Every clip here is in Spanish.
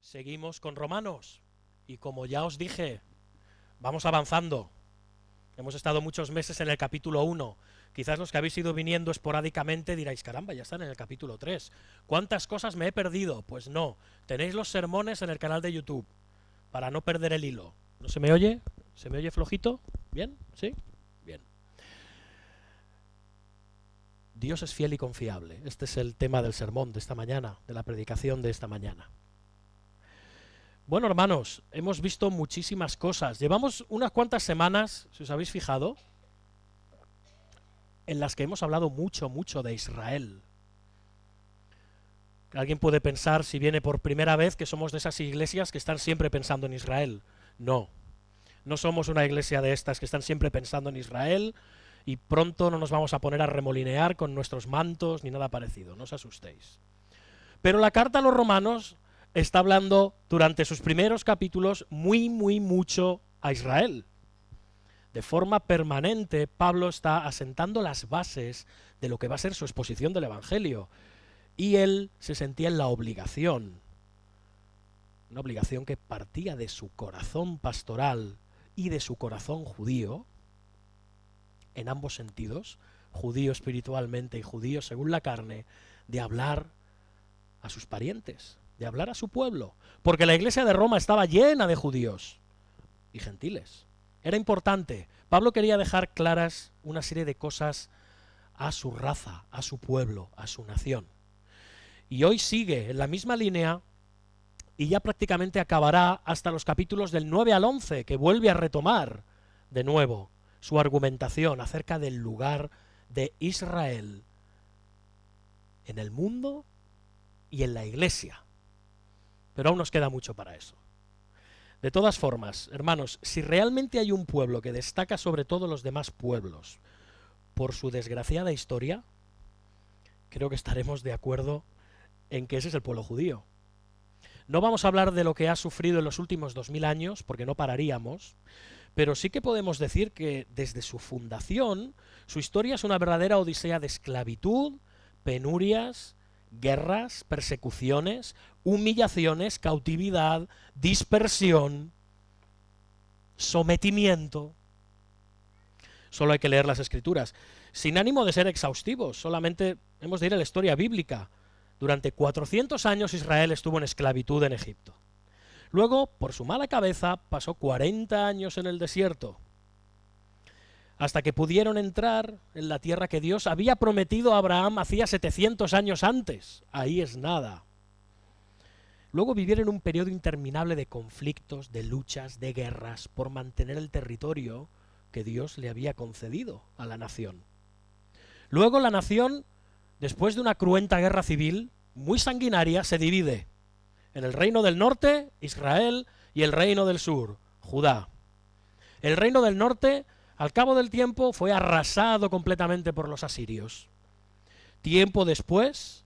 Seguimos con Romanos y como ya os dije, vamos avanzando. Hemos estado muchos meses en el capítulo 1. Quizás los que habéis ido viniendo esporádicamente diráis, caramba, ya están en el capítulo 3. ¿Cuántas cosas me he perdido? Pues no, tenéis los sermones en el canal de YouTube, para no perder el hilo. ¿No se me oye? ¿Se me oye flojito? ¿Bien? ¿Sí? Bien. Dios es fiel y confiable. Este es el tema del sermón de esta mañana, de la predicación de esta mañana. Bueno, hermanos, hemos visto muchísimas cosas. Llevamos unas cuantas semanas, si os habéis fijado, en las que hemos hablado mucho de Israel. Alguien puede pensar, si viene por primera vez, que somos de esas iglesias que están siempre pensando en Israel. No, no somos una iglesia de estas que están siempre pensando en Israel y pronto no nos vamos a poner a remolinear con nuestros mantos ni nada parecido, no os asustéis. Pero la carta a los romanos está hablando durante sus primeros capítulos mucho a Israel. De forma permanente, Pablo está asentando las bases de lo que va a ser su exposición del Evangelio. Y él se sentía en la obligación, una obligación que partía de su corazón pastoral y de su corazón judío, en ambos sentidos, judío espiritualmente y judío según la carne, de hablar a sus parientes, de hablar a su pueblo, porque la iglesia de Roma estaba llena de judíos y gentiles. Era importante. Pablo quería dejar claras una serie de cosas a su raza, a su pueblo, a su nación. Y hoy sigue en la misma línea y ya prácticamente acabará hasta los capítulos del 9 al 11, que vuelve a retomar de nuevo su argumentación acerca del lugar de Israel en el mundo y en la iglesia. Pero aún nos queda mucho para eso. De todas formas, hermanos, si realmente hay un pueblo que destaca sobre todos los demás pueblos por su desgraciada historia, creo que estaremos de acuerdo en que ese es el pueblo judío. No vamos a hablar de lo que ha sufrido en los últimos 2000 años, porque no pararíamos, pero sí que podemos decir que desde su fundación, su historia es una verdadera odisea de esclavitud, penurias, guerras, persecuciones, humillaciones, cautividad, dispersión, sometimiento. Solo hay que leer las Escrituras. Sin ánimo de ser exhaustivos, solamente hemos de ir a la historia bíblica. Durante 400 años Israel estuvo en esclavitud en Egipto. Luego, por su mala cabeza, pasó 40 años en el desierto, hasta que pudieron entrar en la tierra que Dios había prometido a Abraham hacía 700 años antes. Ahí es nada. Luego vivieron un periodo interminable de conflictos, de luchas, de guerras, por mantener el territorio que Dios le había concedido a la nación. Luego la nación, después de una cruenta guerra civil, muy sanguinaria, se divide en el reino del norte, Israel, y el reino del sur, Judá. El reino del norte, al cabo del tiempo, fue arrasado completamente por los asirios. Tiempo después,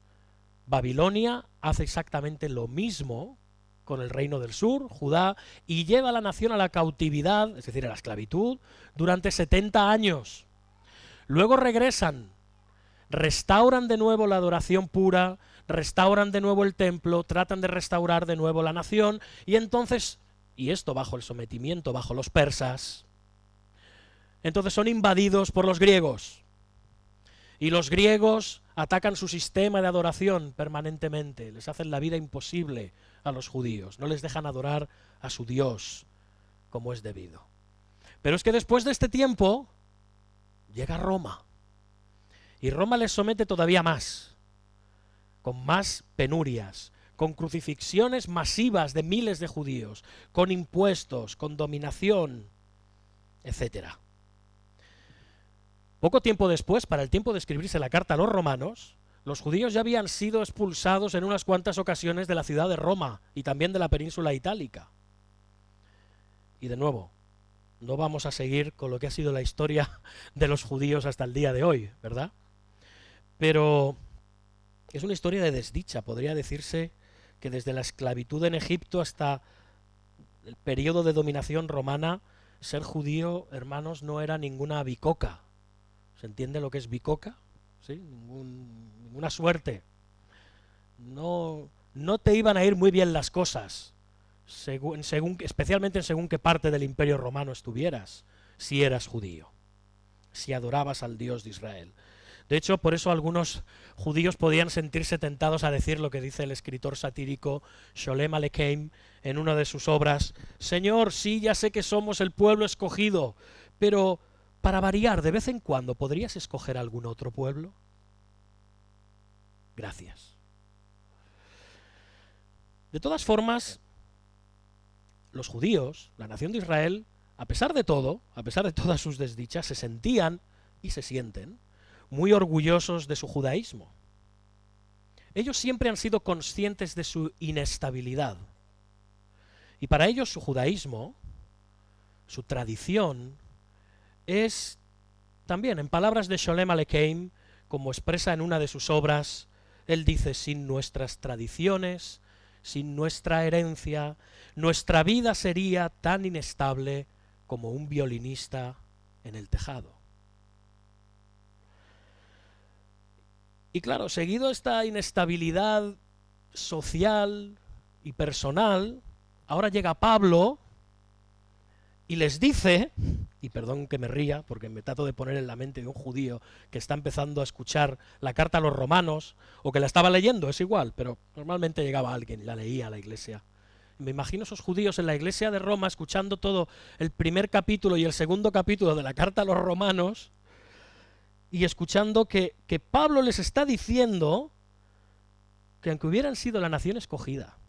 Babilonia hace exactamente lo mismo con el reino del sur, Judá, y lleva a la nación a la cautividad, es decir, a la esclavitud, durante 70 años. Luego regresan, restauran de nuevo la adoración pura, restauran de nuevo el templo, tratan de restaurar de nuevo la nación, y entonces, y esto bajo el sometimiento, bajo los persas, entonces son invadidos por los griegos. Y los griegos atacan su sistema de adoración permanentemente, les hacen la vida imposible a los judíos, no les dejan adorar a su Dios como es debido. Pero es que después de este tiempo llega Roma, y Roma les somete todavía más, con más penurias, con crucifixiones masivas de miles de judíos, con impuestos, con dominación, etcétera. Poco tiempo después, para el tiempo de escribirse la carta a los romanos, los judíos ya habían sido expulsados en unas cuantas ocasiones de la ciudad de Roma y también de la península itálica. Y de nuevo, no vamos a seguir con lo que ha sido la historia de los judíos hasta el día de hoy, ¿verdad? Pero es una historia de desdicha. Podría decirse que desde la esclavitud en Egipto hasta el periodo de dominación romana, ser judío, hermanos, no era ninguna bicoca. ¿Se entiende lo que es bicoca? ¿Sí? Ninguna suerte. No no te iban a ir muy bien las cosas, especialmente en según qué parte del Imperio Romano estuvieras, si eras judío, si adorabas al Dios de Israel. De hecho, por eso algunos judíos podían sentirse tentados a decir lo que dice el escritor satírico Sholem Aleichem en una de sus obras: Señor, sí, ya sé que somos el pueblo escogido, pero para variar, de vez en cuando, ¿podrías escoger algún otro pueblo? Gracias. De todas formas, los judíos, la nación de Israel, a pesar de todo, a pesar de todas sus desdichas, se sentían y se sienten muy orgullosos de su judaísmo. Ellos siempre han sido conscientes de su inestabilidad. Y para ellos su judaísmo, su tradición, es también, en palabras de Sholem Aleichem, como expresa en una de sus obras, él dice: sin nuestras tradiciones, sin nuestra herencia, nuestra vida sería tan inestable como un violinista en el tejado. Y claro, seguido esta inestabilidad social y personal, ahora llega Pablo y les dice, y perdón que me ría porque me trato de poner en la mente de un judío que está empezando a escuchar la carta a los romanos, o que la estaba leyendo, es igual, pero normalmente llegaba alguien y la leía a la iglesia. Me imagino esos judíos en la iglesia de Roma escuchando todo el primer capítulo y el segundo capítulo de la carta a los romanos, y escuchando que Pablo les está diciendo que aunque hubieran sido la nación escogida,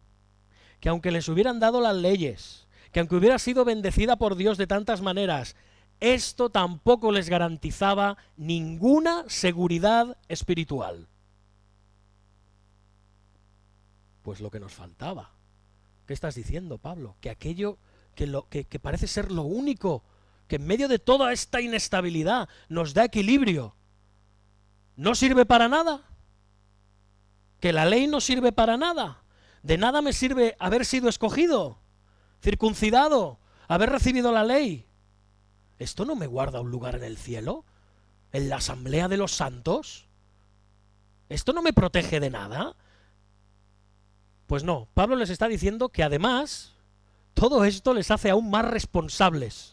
que aunque les hubieran dado las leyes, que aunque hubiera sido bendecida por Dios de tantas maneras, esto tampoco les garantizaba ninguna seguridad espiritual. Pues lo que nos faltaba. ¿Qué estás diciendo, Pablo? Que aquello que parece ser lo único que en medio de toda esta inestabilidad nos da equilibrio, ¿no sirve para nada? ¿Que la ley no sirve para nada? ¿De nada me sirve haber sido escogido, circuncidado, haber recibido la ley? ¿Esto no me guarda un lugar en el cielo? ¿En la asamblea de los santos? ¿Esto no me protege de nada? Pues no, Pablo les está diciendo que además todo esto les hace aún más responsables,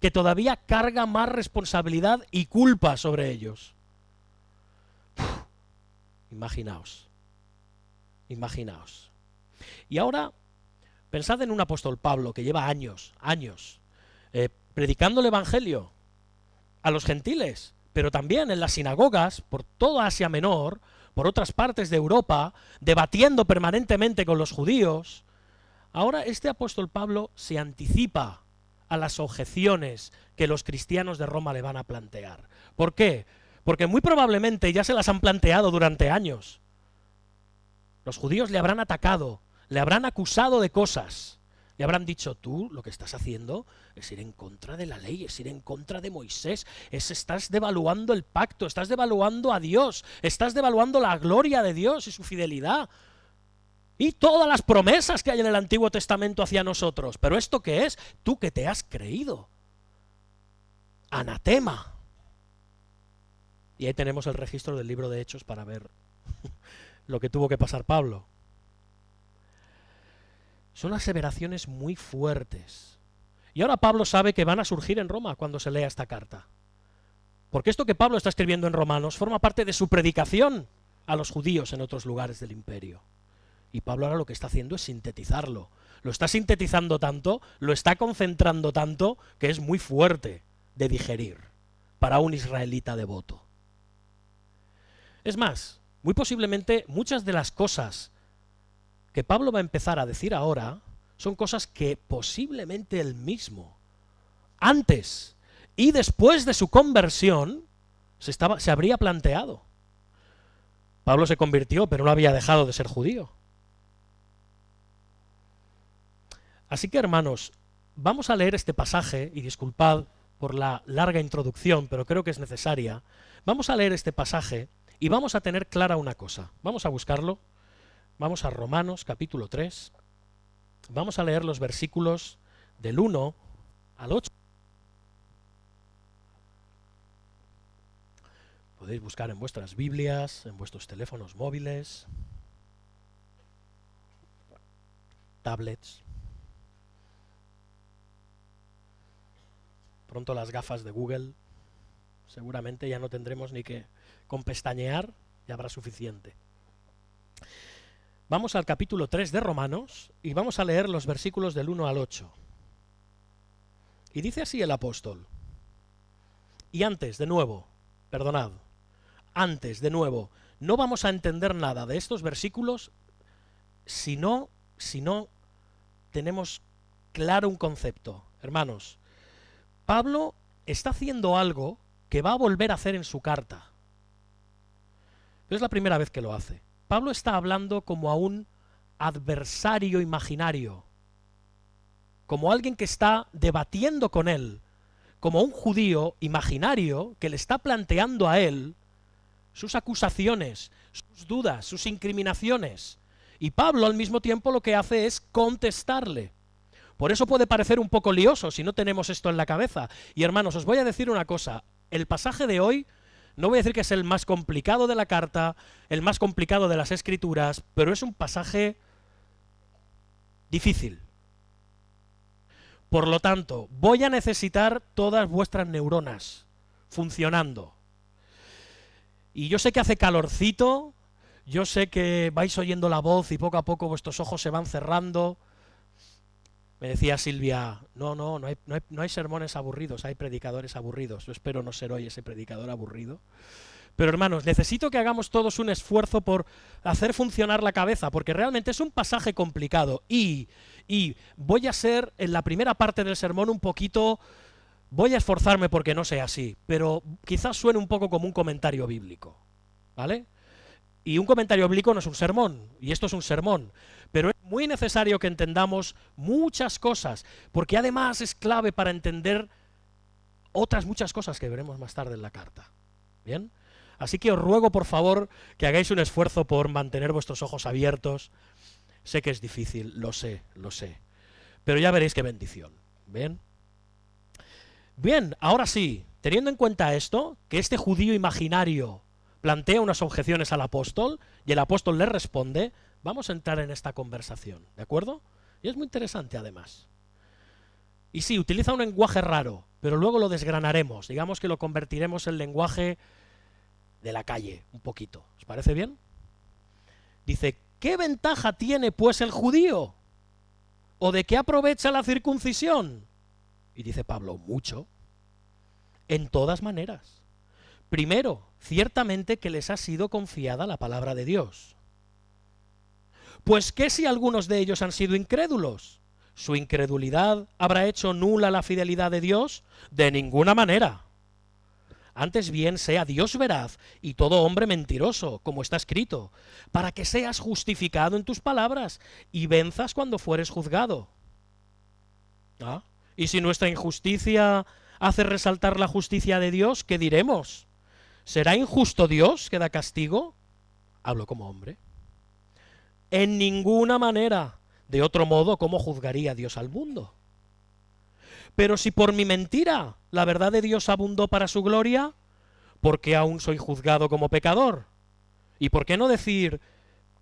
que todavía carga más responsabilidad y culpa sobre ellos. Imaginaos. Y ahora, pensad en un apóstol Pablo que lleva años, predicando el Evangelio a los gentiles, pero también en las sinagogas, por toda Asia Menor, por otras partes de Europa, debatiendo permanentemente con los judíos. Ahora este apóstol Pablo se anticipa a las objeciones que los cristianos de Roma le van a plantear. ¿Por qué? Porque muy probablemente ya se las han planteado durante años. Los judíos le habrán atacado, le habrán acusado de cosas, le habrán dicho: tú lo que estás haciendo es ir en contra de la ley, es ir en contra de Moisés, estás devaluando el pacto, estás devaluando a Dios, estás devaluando la gloria de Dios y su fidelidad y todas las promesas que hay en el Antiguo Testamento hacia nosotros. ¿Pero esto qué es? ¿Tú qué te has creído? Anatema. Y ahí tenemos el registro del libro de Hechos para ver lo que tuvo que pasar Pablo. Son aseveraciones muy fuertes. Y ahora Pablo sabe que van a surgir en Roma cuando se lea esta carta. Porque esto que Pablo está escribiendo en Romanos forma parte de su predicación a los judíos en otros lugares del imperio. Y Pablo ahora lo que está haciendo es sintetizarlo. Lo está sintetizando tanto, lo está concentrando tanto, que es muy fuerte de digerir para un israelita devoto. Es más, muy posiblemente muchas de las cosas que Pablo va a empezar a decir ahora son cosas que posiblemente él mismo, antes y después de su conversión, se habría planteado. Pablo se convirtió, pero no había dejado de ser judío. Así que, hermanos, vamos a leer este pasaje, y disculpad por la larga introducción, pero creo que es necesaria. Vamos a leer este pasaje y vamos a tener clara una cosa. Vamos a buscarlo. Vamos a Romanos capítulo 3. Vamos a leer los versículos del 1 al 8. Podéis buscar en vuestras Biblias, en vuestros teléfonos móviles. tablets, pronto las gafas de Google, seguramente ya no tendremos ni que con pestañear, ya habrá suficiente. Vamos al capítulo 3 de Romanos y vamos a leer los versículos del 1 al 8. Y dice así el apóstol. Y antes, de nuevo, perdonad, antes, de nuevo, no vamos a entender nada de estos versículos si no tenemos claro un concepto. Hermanos, Pablo está haciendo algo que va a volver a hacer en su carta. Pero es la primera vez que lo hace. Pablo está hablando como a un adversario imaginario, como alguien que está debatiendo con él, como un judío imaginario que le está planteando a él sus acusaciones, sus dudas, sus incriminaciones. Y Pablo al mismo tiempo lo que hace es contestarle. Por eso puede parecer un poco lioso si no tenemos esto en la cabeza. Y hermanos, os voy a decir una cosa, el pasaje de hoy, no voy a decir que es el más complicado de la carta, el más complicado de las Escrituras, pero es un pasaje difícil. Por lo tanto, voy a necesitar todas vuestras neuronas funcionando. Y yo sé que hace calorcito, yo sé que vais oyendo la voz y poco a poco vuestros ojos se van cerrando. Me decía Silvia, no hay sermones aburridos, hay predicadores aburridos. Yo espero no ser hoy ese predicador aburrido. Pero hermanos, necesito que hagamos todos un esfuerzo por hacer funcionar la cabeza, porque realmente es un pasaje complicado. Y voy a ser, en la primera parte del sermón, un poquito, voy a esforzarme porque no sea así, pero quizás suene un poco como un comentario bíblico, ¿vale? Y un comentario bíblico no es un sermón, y esto es un sermón. Pero es muy necesario que entendamos muchas cosas, porque además es clave para entender otras muchas cosas que veremos más tarde en la carta. ¿Bien? Así que os ruego, por favor, que hagáis un esfuerzo por mantener vuestros ojos abiertos. Sé que es difícil, lo sé. Pero ya veréis qué bendición. ¿Bien? Bien, ahora sí, teniendo en cuenta esto, que este judío imaginario plantea unas objeciones al apóstol, y el apóstol le responde, vamos a entrar en esta conversación, ¿de acuerdo? Y es muy interesante además. Y sí, utiliza un lenguaje raro, pero luego lo desgranaremos, digamos que lo convertiremos en lenguaje de la calle, un poquito. ¿Os parece bien? Dice, ¿qué ventaja tiene pues el judío? ¿O de qué aprovecha la circuncisión? Y dice Pablo, mucho. En todas maneras. Primero, ciertamente que les ha sido confiada la palabra de Dios. Pues ¿qué si algunos de ellos han sido incrédulos? ¿Su incredulidad habrá hecho nula la fidelidad de Dios? De ninguna manera. Antes bien sea Dios veraz y todo hombre mentiroso, como está escrito, para que seas justificado en tus palabras y venzas cuando fueres juzgado. ¿Ah? Y si nuestra injusticia hace resaltar la justicia de Dios, ¿qué diremos? ¿Será injusto Dios que da castigo? Hablo como hombre. En ninguna manera. De otro modo, ¿cómo juzgaría Dios al mundo? Pero si por mi mentira la verdad de Dios abundó para su gloria, ¿por qué aún soy juzgado como pecador? ¿Y por qué no decir,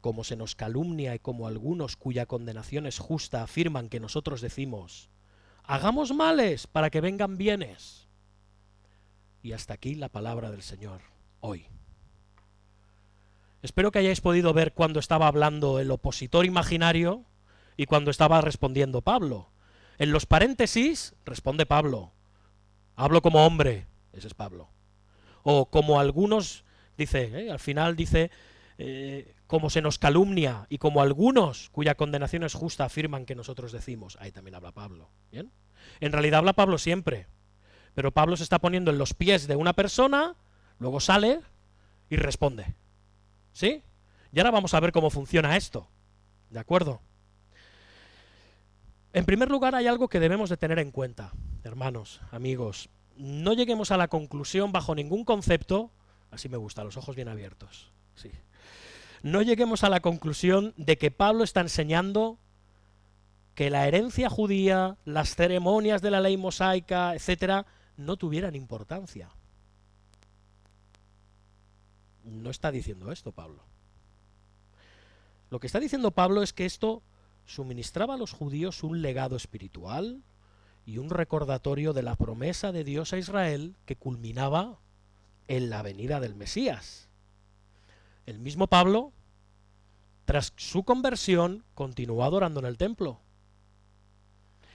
como se nos calumnia y como algunos cuya condenación es justa afirman que nosotros decimos, hagamos males para que vengan bienes? Y hasta aquí la palabra del Señor hoy. Espero que hayáis podido ver cuando estaba hablando el opositor imaginario y cuando estaba respondiendo Pablo. En los paréntesis responde Pablo. Hablo como hombre, ese es Pablo. O como algunos, dice, al final dice, como se nos calumnia y como algunos cuya condenación es justa afirman que nosotros decimos. Ahí también habla Pablo. ¿Bien? En realidad habla Pablo siempre. Pero Pablo se está poniendo en los pies de una persona, luego sale y responde. ¿Sí? Y ahora vamos a ver cómo funciona esto. ¿De acuerdo? En primer lugar, hay algo que debemos de tener en cuenta, hermanos, amigos. No lleguemos a la conclusión bajo ningún concepto, así me gusta, los ojos bien abiertos, sí. No lleguemos a la conclusión de que Pablo está enseñando que la herencia judía, las ceremonias de la ley mosaica, etcétera, no tuvieran importancia. No está diciendo esto Pablo. Lo que está diciendo Pablo es que esto suministraba a los judíos un legado espiritual y un recordatorio de la promesa de Dios a Israel que culminaba en la venida del Mesías. El mismo Pablo, tras su conversión, continuó adorando en el templo.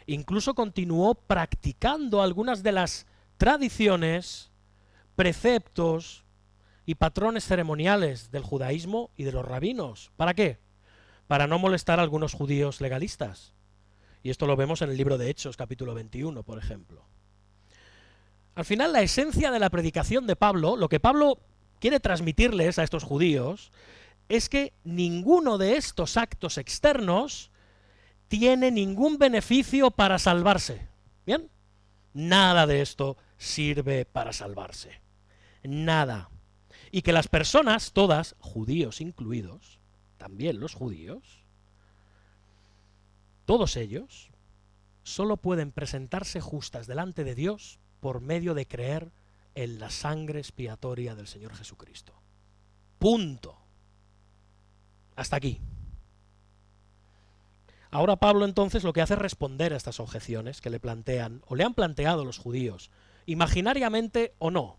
Incluso continuó practicando algunas de las tradiciones, preceptos y patrones ceremoniales del judaísmo y de los rabinos. ¿Para qué? Para no molestar a algunos judíos legalistas. Y esto lo vemos en el libro de Hechos, capítulo 21, por ejemplo. Al final, la esencia de la predicación de Pablo, lo que Pablo quiere transmitirles a estos judíos, es que ninguno de estos actos externos tiene ningún beneficio para salvarse. ¿Bien? Nada de esto sirve para salvarse. Nada. Y que las personas, todas, judíos incluidos, también los judíos, todos ellos, solo pueden presentarse justas delante de Dios por medio de creer en la sangre expiatoria del Señor Jesucristo. Punto. Hasta aquí. Ahora Pablo entonces lo que hace es responder a estas objeciones que le plantean, o le han planteado los judíos, imaginariamente o no.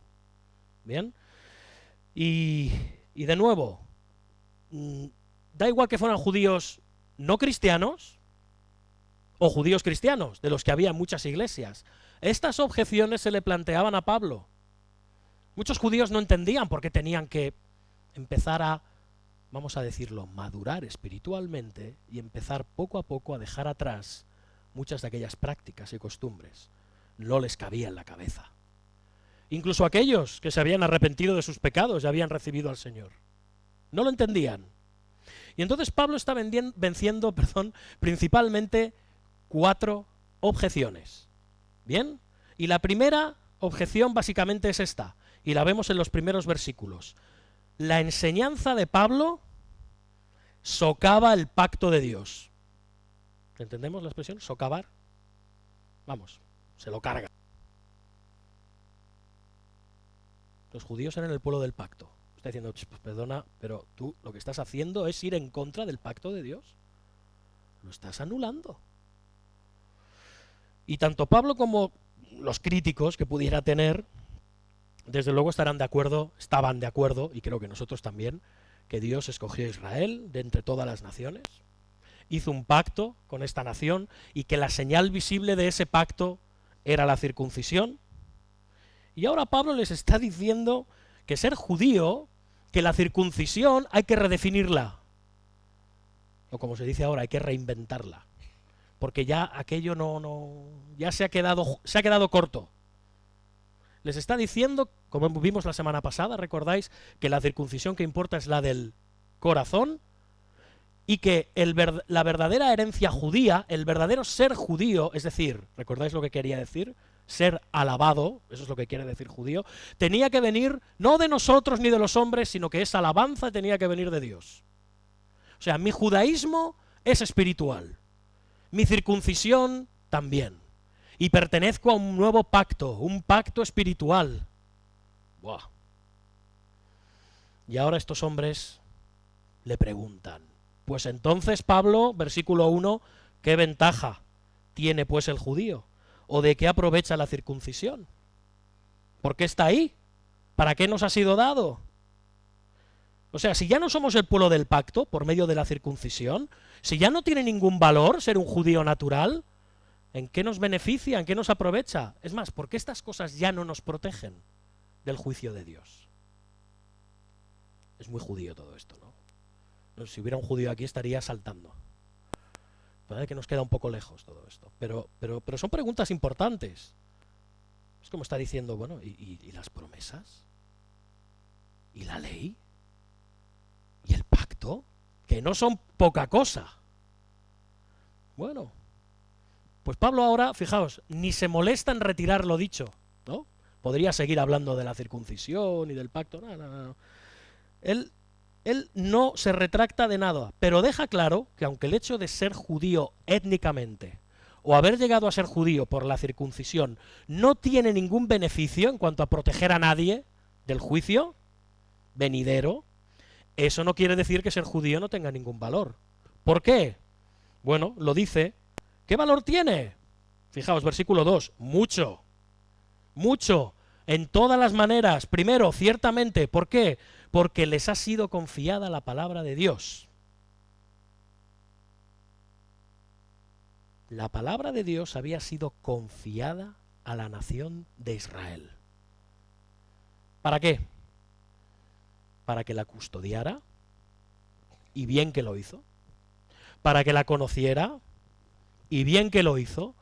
¿Bien? Y de nuevo, da igual que fueran judíos no cristianos o judíos cristianos, de los que había muchas iglesias. Estas objeciones se le planteaban a Pablo. Muchos judíos no entendían por qué tenían que empezar a, vamos a decirlo, madurar espiritualmente y empezar poco a poco a dejar atrás muchas de aquellas prácticas y costumbres. No les cabía en la cabeza. Incluso aquellos que se habían arrepentido de sus pecados y habían recibido al Señor. No lo entendían. Y entonces Pablo está venciendo principalmente 4 objeciones. ¿Bien? Y la primera objeción básicamente es esta, y la vemos en los primeros versículos. La enseñanza de Pablo socava el pacto de Dios. ¿Entendemos la expresión? Socavar. Vamos, se lo carga. Los judíos eran el pueblo del pacto. Está diciendo, pues perdona, pero tú lo que estás haciendo es ir en contra del pacto de Dios. Lo estás anulando. Y tanto Pablo como los críticos que pudiera tener, desde luego estaban de acuerdo, y creo que nosotros también, que Dios escogió a Israel de entre todas las naciones, hizo un pacto con esta nación y que la señal visible de ese pacto era la circuncisión. Y ahora Pablo les está diciendo que ser judío, que la circuncisión hay que redefinirla. O como se dice ahora, hay que reinventarla. Porque ya aquello ya se ha quedado corto. Les está diciendo, como vimos la semana pasada, recordáis, que la circuncisión que importa es la del corazón y que la verdadera herencia judía, el verdadero ser judío, es decir, ¿recordáis lo que quería decir? Ser alabado, eso es lo que quiere decir judío, tenía que venir no de nosotros ni de los hombres, sino que esa alabanza tenía que venir de Dios. O sea, mi judaísmo es espiritual, mi circuncisión también, y pertenezco a un nuevo pacto, un pacto espiritual. ¡Buah! Y ahora estos hombres le preguntan, pues entonces Pablo, versículo 1, ¿qué ventaja tiene pues el judío? ¿O de qué aprovecha la circuncisión? ¿Por qué está ahí? ¿Para qué nos ha sido dado? O sea, si ya no somos el pueblo del pacto por medio de la circuncisión, si ya no tiene ningún valor ser un judío natural, ¿en qué nos beneficia? ¿En qué nos aprovecha? Es más, ¿por qué estas cosas ya no nos protegen del juicio de Dios? Es muy judío todo esto, ¿no? Si hubiera un judío aquí estaría saltando. Parece que nos queda un poco lejos todo esto. Pero son preguntas importantes. Es como está diciendo, bueno, ¿y las promesas? ¿Y la ley? ¿Y el pacto? Que no son poca cosa. Bueno, pues Pablo ahora, fijaos, ni se molesta en retirar lo dicho, ¿no? Podría seguir hablando de la circuncisión y del pacto. No. Él no se retracta de nada, pero deja claro que aunque el hecho de ser judío étnicamente o haber llegado a ser judío por la circuncisión no tiene ningún beneficio en cuanto a proteger a nadie del juicio venidero, eso no quiere decir que ser judío no tenga ningún valor. ¿Por qué? Bueno, lo dice. ¿Qué valor tiene? Fijaos, versículo 2, mucho, mucho, en todas las maneras. Primero, ciertamente, ¿por qué? Porque les ha sido confiada la palabra de Dios. La palabra de Dios había sido confiada a la nación de Israel. ¿Para qué? Para que la custodiara, y bien que lo hizo. Para que la conociera, y bien que lo hizo.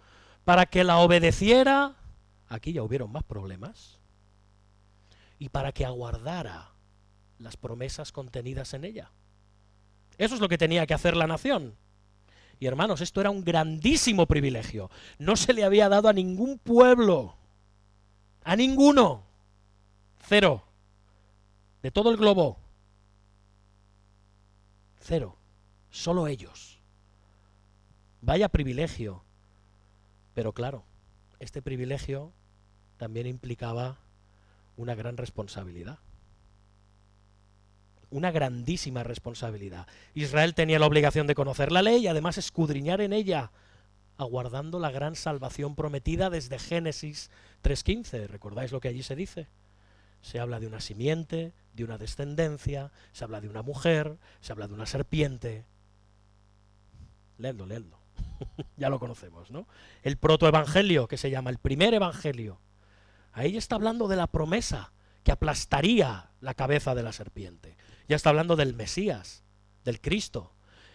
Para que la obedeciera, aquí ya hubieron más problemas. Y para que aguardara las promesas contenidas en ella. Eso es lo que tenía que hacer la nación. Y hermanos, esto era un grandísimo privilegio. No se le había dado a ningún pueblo, a ninguno. Cero. De todo el globo. Cero. Solo ellos. Vaya privilegio. Pero claro, este privilegio también implicaba una gran responsabilidad. Una grandísima responsabilidad. Israel tenía la obligación de conocer la ley y además escudriñar en ella, aguardando la gran salvación prometida desde Génesis 3:15. ¿Recordáis lo que allí se dice? Se habla de una simiente, de una descendencia, se habla de una mujer, se habla de una serpiente. Leedlo, leedlo. Ya lo conocemos, ¿no? El protoevangelio, que se llama el primer evangelio. Ahí está hablando de la promesa que aplastaría la cabeza de la serpiente. Ya está hablando del Mesías, del Cristo.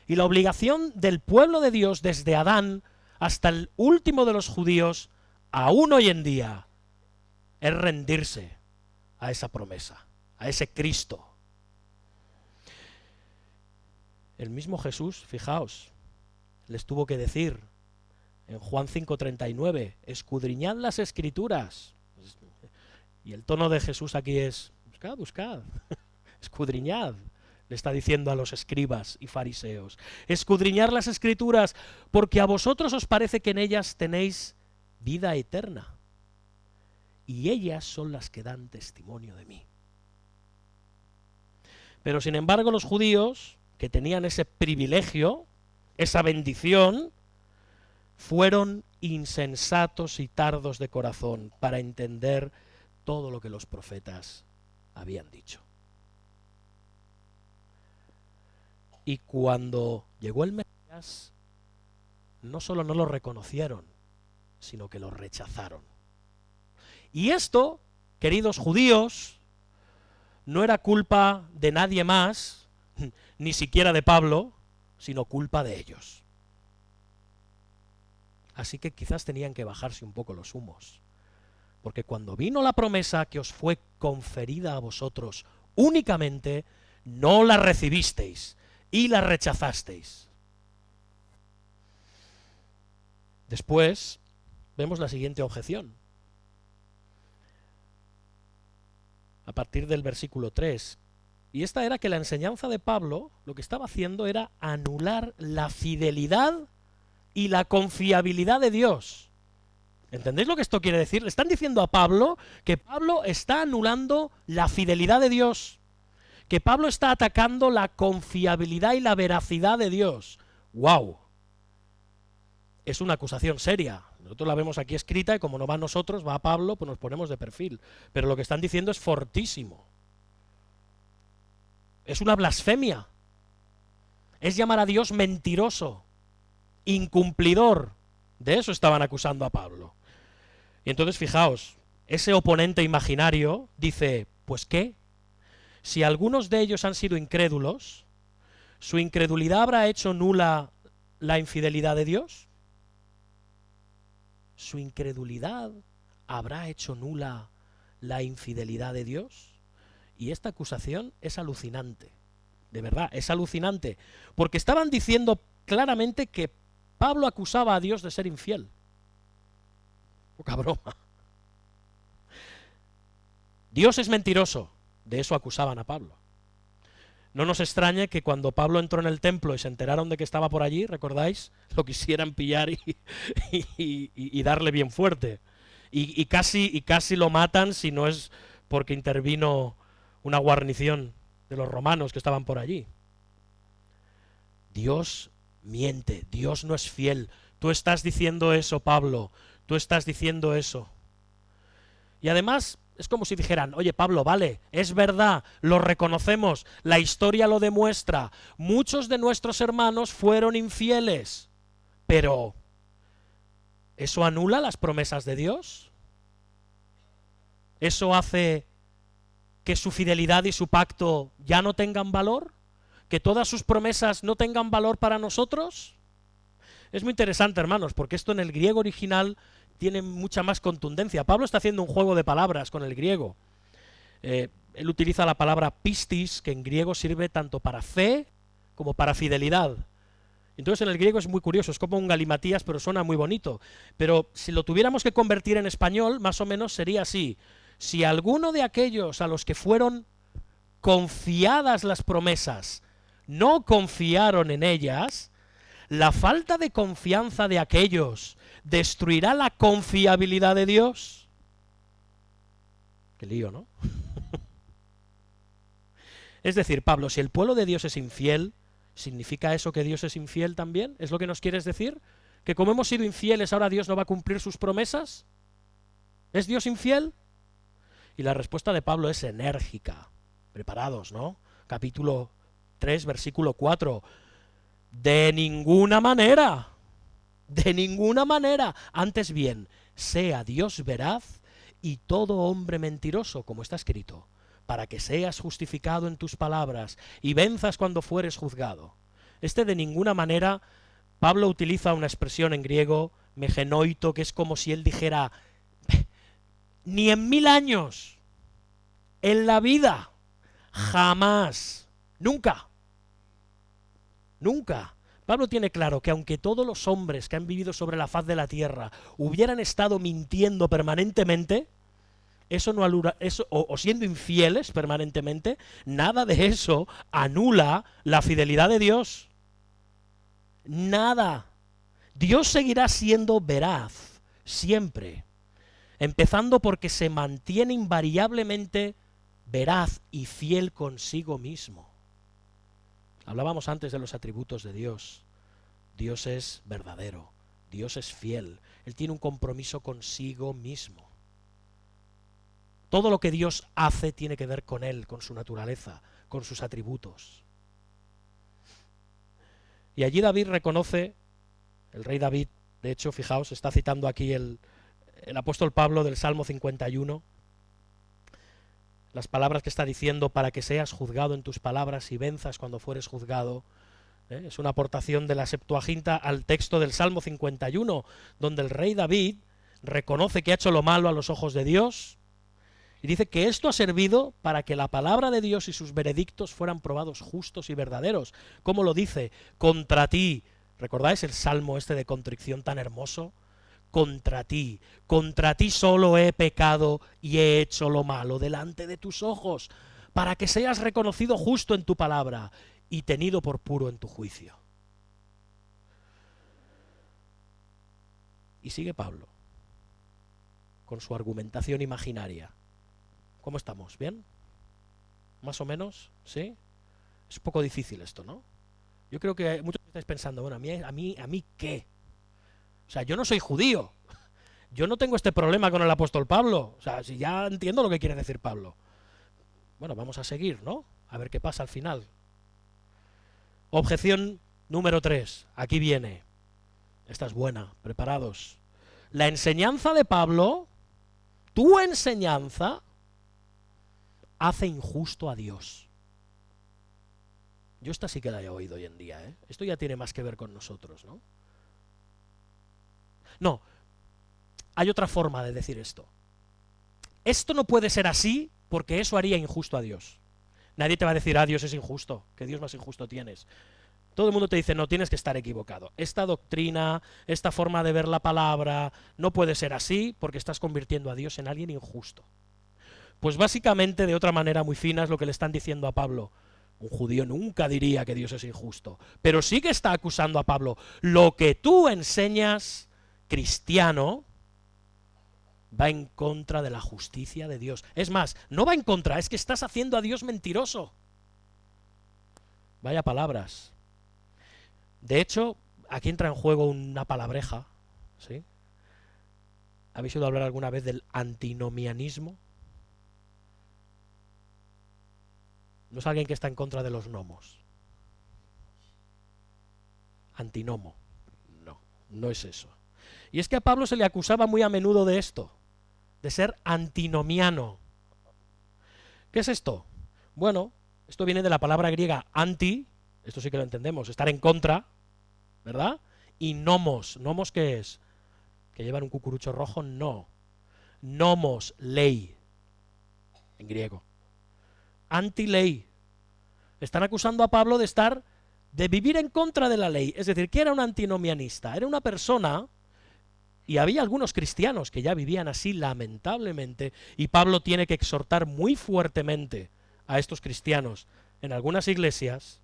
Y la obligación del pueblo de Dios desde Adán hasta el último de los judíos, aún hoy en día, es rendirse a esa promesa, a ese Cristo. El mismo Jesús, fijaos, les tuvo que decir en Juan 5:39, escudriñad las Escrituras. Y el tono de Jesús aquí es, buscad, buscad, escudriñad, le está diciendo a los escribas y fariseos. Escudriñad las Escrituras, porque a vosotros os parece que en ellas tenéis vida eterna, y ellas son las que dan testimonio de mí. Pero sin embargo los judíos, que tenían ese privilegio, esa bendición, fueron insensatos y tardos de corazón para entender todo lo que los profetas habían dicho. Y cuando llegó el Mesías, no solo no lo reconocieron, sino que lo rechazaron. Y esto, queridos judíos, no era culpa de nadie más, ni siquiera de Pablo, sino culpa de ellos. Así que quizás tenían que bajarse un poco los humos. Porque cuando vino la promesa que os fue conferida a vosotros únicamente, no la recibisteis y la rechazasteis. Después vemos la siguiente objeción. A partir del versículo 3. Y esta era que la enseñanza de Pablo lo que estaba haciendo era anular la fidelidad y la confiabilidad de Dios. ¿Entendéis lo que esto quiere decir? Le están diciendo a Pablo que Pablo está anulando la fidelidad de Dios, que Pablo está atacando la confiabilidad y la veracidad de Dios. ¡Wow! Es una acusación seria. Nosotros la vemos aquí escrita y como no va a nosotros, va a Pablo, pues nos ponemos de perfil. Pero lo que están diciendo es fortísimo. Es una blasfemia. Es llamar a Dios mentiroso, incumplidor. De eso estaban acusando a Pablo. Y entonces fijaos, ese oponente imaginario dice, ¿pues qué? Si algunos de ellos han sido incrédulos, ¿su incredulidad habrá hecho nula la infidelidad de Dios? ¿Su incredulidad habrá hecho nula la infidelidad de Dios? Y esta acusación es alucinante, de verdad, es alucinante, porque estaban diciendo claramente que Pablo acusaba a Dios de ser infiel. Poca broma. Dios es mentiroso, de eso acusaban a Pablo. No nos extrañe que cuando Pablo entró en el templo y se enteraron de que estaba por allí, ¿recordáis? Lo quisieran pillar y darle bien fuerte. Y casi lo matan si no es porque intervino una guarnición de los romanos que estaban por allí. Dios miente, Dios no es fiel. Tú estás diciendo eso, Pablo, tú estás diciendo eso. Y además es como si dijeran, oye Pablo, vale, es verdad, lo reconocemos, la historia lo demuestra, muchos de nuestros hermanos fueron infieles, pero ¿eso anula las promesas de Dios? ¿Eso hace que su fidelidad y su pacto ya no tengan valor? ¿Que todas sus promesas no tengan valor para nosotros? Es muy interesante, hermanos, porque esto en el griego original tiene mucha más contundencia. Pablo está haciendo un juego de palabras con el griego. Él utiliza la palabra pistis, que en griego sirve tanto para fe como para fidelidad. Entonces en el griego es muy curioso, es como un galimatías, pero suena muy bonito. Pero si lo tuviéramos que convertir en español, más o menos sería así. Si alguno de aquellos a los que fueron confiadas las promesas no confiaron en ellas, la falta de confianza de aquellos destruirá la confiabilidad de Dios. Qué lío, ¿no? Es decir, Pablo, si el pueblo de Dios es infiel, ¿significa eso que Dios es infiel también? ¿Es lo que nos quieres decir? ¿Que como hemos sido infieles ahora Dios no va a cumplir sus promesas? ¿Es Dios infiel? Y la respuesta de Pablo es enérgica. Preparados, ¿no? Capítulo 3, versículo 4. De ninguna manera. De ninguna manera. Antes bien, sea Dios veraz y todo hombre mentiroso, como está escrito, para que seas justificado en tus palabras y venzas cuando fueres juzgado. De ninguna manera, Pablo utiliza una expresión en griego, megenoito, que es como si él dijera, ni en 1000 años, en la vida, jamás, nunca, nunca. Pablo tiene claro que aunque todos los hombres que han vivido sobre la faz de la tierra hubieran estado mintiendo permanentemente, eso no anula, o siendo infieles permanentemente, nada de eso anula la fidelidad de Dios. Nada. Dios seguirá siendo veraz, siempre. Empezando porque se mantiene invariablemente veraz y fiel consigo mismo. Hablábamos antes de los atributos de Dios. Dios es verdadero, Dios es fiel, Él tiene un compromiso consigo mismo. Todo lo que Dios hace tiene que ver con Él, con su naturaleza, con sus atributos. Y allí David reconoce, el rey David, de hecho, fijaos, está citando aquí el apóstol Pablo del Salmo 51, las palabras que está diciendo, para que seas juzgado en tus palabras y venzas cuando fueres juzgado. Es una aportación de la Septuaginta al texto del Salmo 51, donde el rey David reconoce que ha hecho lo malo a los ojos de Dios, y dice que esto ha servido para que la palabra de Dios y sus veredictos fueran probados justos y verdaderos. ¿Cómo lo dice? Contra ti. ¿Recordáis el salmo de contrición tan hermoso? Contra ti solo he pecado y he hecho lo malo delante de tus ojos, para que seas reconocido justo en tu palabra y tenido por puro en tu juicio. Y sigue Pablo con su argumentación imaginaria. ¿Cómo estamos? ¿Bien? ¿Más o menos? ¿Sí? Es un poco difícil esto, ¿no? Yo creo que muchos estáis pensando, bueno, ¿a mí qué? O sea, yo no soy judío. Yo no tengo este problema con el apóstol Pablo. O sea, si ya entiendo lo que quiere decir Pablo. Bueno, vamos a seguir, ¿no? A ver qué pasa al final. Objeción número 3. Aquí viene. Esta es buena. Preparados. La enseñanza de Pablo, tu enseñanza, hace injusto a Dios. Yo esta sí que la he oído hoy en día, ¿eh? Esto ya tiene más que ver con nosotros, ¿no? No, hay otra forma de decir esto. Esto no puede ser así porque eso haría injusto a Dios. Nadie te va a decir, Dios es injusto, que Dios más injusto tienes. Todo el mundo te dice, no, tienes que estar equivocado. Esta doctrina, esta forma de ver la palabra, no puede ser así porque estás convirtiendo a Dios en alguien injusto. Pues básicamente, de otra manera muy fina, es lo que le están diciendo a Pablo. Un judío nunca diría que Dios es injusto, pero sí que está acusando a Pablo. Lo que tú enseñas, cristiano, va en contra de la justicia de Dios. Es más, no va en contra, es que estás haciendo a Dios mentiroso. Vaya palabras. De hecho, aquí entra en juego una palabreja, ¿sí? ¿Habéis oído hablar alguna vez del antinomianismo? No es alguien que está en contra de los gnomos. Antinomo. No, no es eso. Y es que a Pablo se le acusaba muy a menudo de esto, de ser antinomiano. ¿Qué es esto? Bueno, esto viene de la palabra griega anti, esto sí que lo entendemos, estar en contra, ¿verdad? Y nomos. ¿Nomos qué es? ¿Que llevan un cucurucho rojo? No. Nomos, ley, en griego. Anti-ley. Están acusando a Pablo de vivir en contra de la ley. Es decir, que era un antinomianista. Era una persona, y había algunos cristianos que ya vivían así, lamentablemente, y Pablo tiene que exhortar muy fuertemente a estos cristianos en algunas iglesias,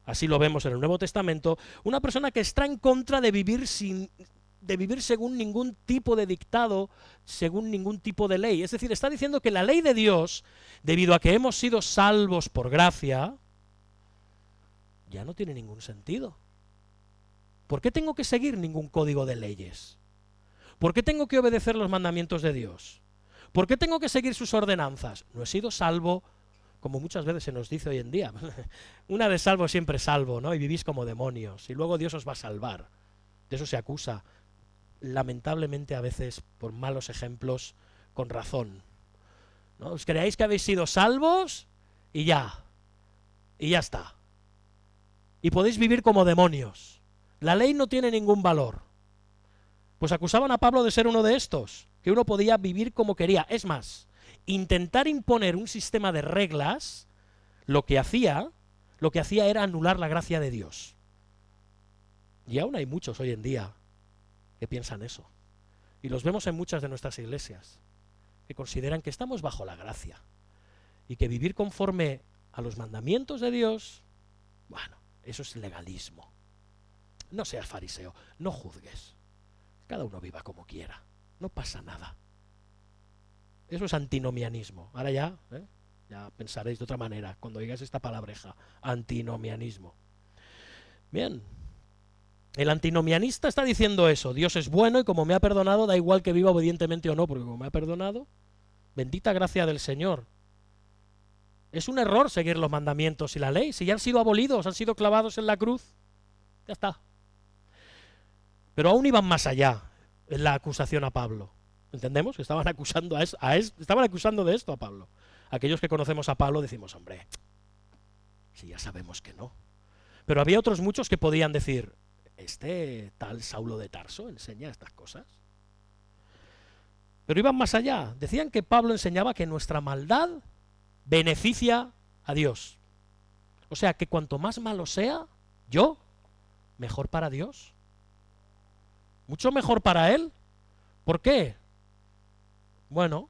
así lo vemos en el Nuevo Testamento, una persona que está en contra de vivir según ningún tipo de dictado, según ningún tipo de ley. Es decir, está diciendo que la ley de Dios, debido a que hemos sido salvos por gracia, ya no tiene ningún sentido. ¿Por qué tengo que seguir ningún código de leyes? ¿Por qué tengo que obedecer los mandamientos de Dios? ¿Por qué tengo que seguir sus ordenanzas? No he sido salvo, como muchas veces se nos dice hoy en día. Una de salvo siempre salvo, ¿no? Y vivís como demonios, y luego Dios os va a salvar. De eso se acusa, lamentablemente a veces por malos ejemplos, con razón, ¿no? Os creáis que habéis sido salvos y ya está. Y podéis vivir como demonios. La ley no tiene ningún valor. Pues acusaban a Pablo de ser uno de estos, que uno podía vivir como quería. Es más, intentar imponer un sistema de reglas, lo que hacía era anular la gracia de Dios. Y aún hay muchos hoy en día que piensan eso. Y los vemos en muchas de nuestras iglesias, que consideran que estamos bajo la gracia y que vivir conforme a los mandamientos de Dios, bueno, eso es legalismo. No seas fariseo, no juzgues. Cada uno viva como quiera, no pasa nada. Eso es antinomianismo. Ahora ya pensaréis de otra manera cuando digáis esta palabreja, antinomianismo. Bien. El antinomianista está diciendo eso, Dios es bueno y como me ha perdonado, da igual que viva obedientemente o no, porque como me ha perdonado, bendita gracia del Señor. Es un error seguir los mandamientos y la ley, si ya han sido abolidos, han sido clavados en la cruz, ya está. Pero aún iban más allá en la acusación a Pablo. ¿Entendemos? Que estaban acusando estaban acusando de esto a Pablo. Aquellos que conocemos a Pablo decimos, hombre, si ya sabemos que no. Pero había otros muchos que podían decir, este tal Saulo de Tarso enseña estas cosas. Pero iban más allá. Decían que Pablo enseñaba que nuestra maldad beneficia a Dios. O sea, que cuanto más malo sea, yo, mejor para Dios. Mucho mejor para Él. ¿Por qué? Bueno,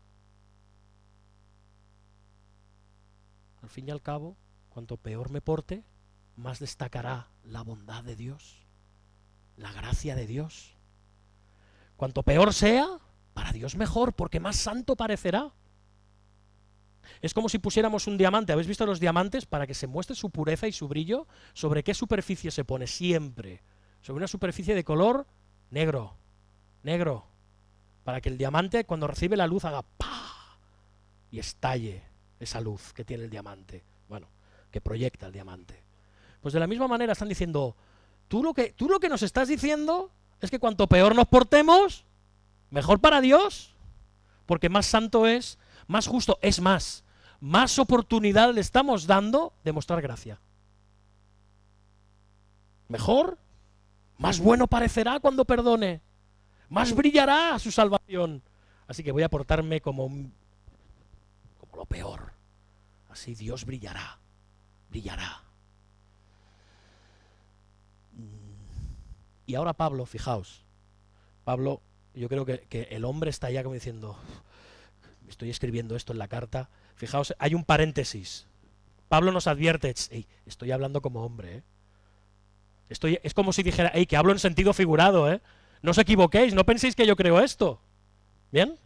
al fin y al cabo, cuanto peor me porte, más destacará la bondad de Dios, la gracia de Dios. Cuanto peor sea, para Dios mejor, porque más santo parecerá. Es como si pusiéramos un diamante. ¿Habéis visto los diamantes? Para que se muestre su pureza y su brillo, ¿sobre qué superficie se pone? Siempre sobre una superficie de color negro, negro, para que el diamante cuando recibe la luz haga ¡pah! Y estalle esa luz que tiene el diamante, bueno, que proyecta el diamante. Pues de la misma manera están diciendo, tú lo que nos estás diciendo es que cuanto peor nos portemos, mejor para Dios, porque más santo es, más justo, es más oportunidad le estamos dando de mostrar gracia. Mejor, más bueno parecerá cuando perdone, más brillará su salvación. Así que voy a portarme como lo peor. Así Dios brillará. Y ahora Pablo, fijaos, Pablo, yo creo que el hombre está ya como diciendo, estoy escribiendo esto en la carta, fijaos, hay un paréntesis. Pablo nos advierte, estoy hablando como hombre, es como si dijera, que hablo en sentido figurado, no os equivoquéis, no penséis que yo creo esto. ¿Bien?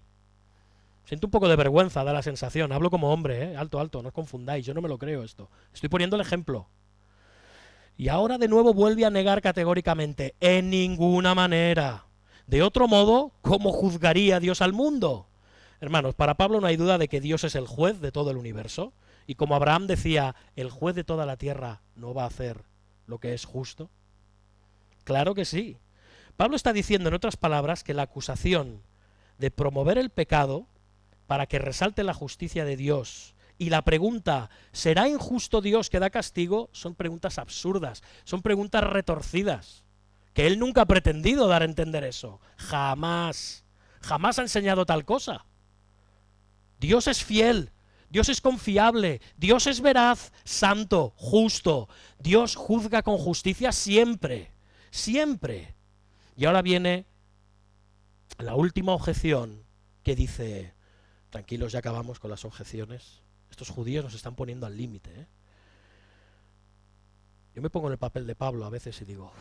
Siento un poco de vergüenza, da la sensación, hablo como hombre, alto, no os confundáis, yo no me lo creo esto. Estoy poniendo el ejemplo. Y ahora de nuevo vuelve a negar categóricamente, en ninguna manera. De otro modo, ¿cómo juzgaría Dios al mundo? Hermanos, para Pablo no hay duda de que Dios es el juez de todo el universo, y como Abraham decía, el juez de toda la tierra no va a hacer lo que es justo. Claro que sí. Pablo está diciendo, en otras palabras, que la acusación de promover el pecado para que resalte la justicia de Dios y la pregunta, ¿será injusto Dios que da castigo?, son preguntas absurdas, son preguntas retorcidas, que él nunca ha pretendido dar a entender eso. Jamás, jamás ha enseñado tal cosa. Dios es fiel, Dios es confiable, Dios es veraz, santo, justo. Dios juzga con justicia siempre, siempre. Y ahora viene la última objeción que dice, tranquilos, ya acabamos con las objeciones. Estos judíos nos están poniendo al límite, ¿eh? Yo me pongo en el papel de Pablo a veces y digo,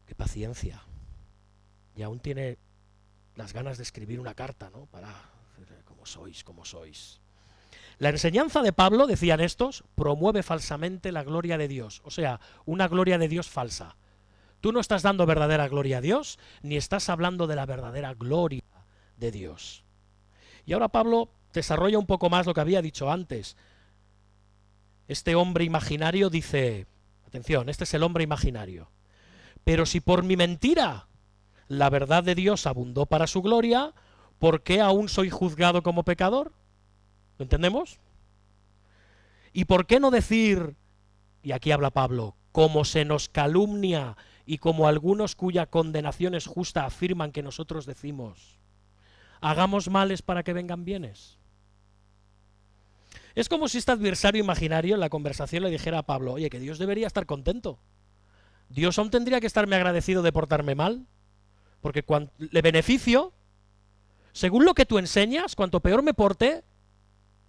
qué paciencia. Y aún tiene las ganas de escribir una carta, ¿no? Para, como sois, como sois. La enseñanza de Pablo, decían estos, promueve falsamente la gloria de Dios. O sea, una gloria de Dios falsa. Tú no estás dando verdadera gloria a Dios, ni estás hablando de la verdadera gloria de Dios. Y ahora Pablo desarrolla un poco más lo que había dicho antes. Este hombre imaginario dice, atención, este es el hombre imaginario, pero si por mi mentira la verdad de Dios abundó para su gloria, ¿por qué aún soy juzgado como pecador? ¿Lo entendemos? ¿Y por qué no decir, y aquí habla Pablo, como se nos calumnia y como algunos cuya condenación es justa afirman que nosotros decimos, hagamos males para que vengan bienes? Es como si este adversario imaginario en la conversación le dijera a Pablo, oye, que Dios debería estar contento. Dios aún tendría que estarme agradecido de portarme mal, porque cuando le beneficio, según lo que tú enseñas, cuanto peor me porte,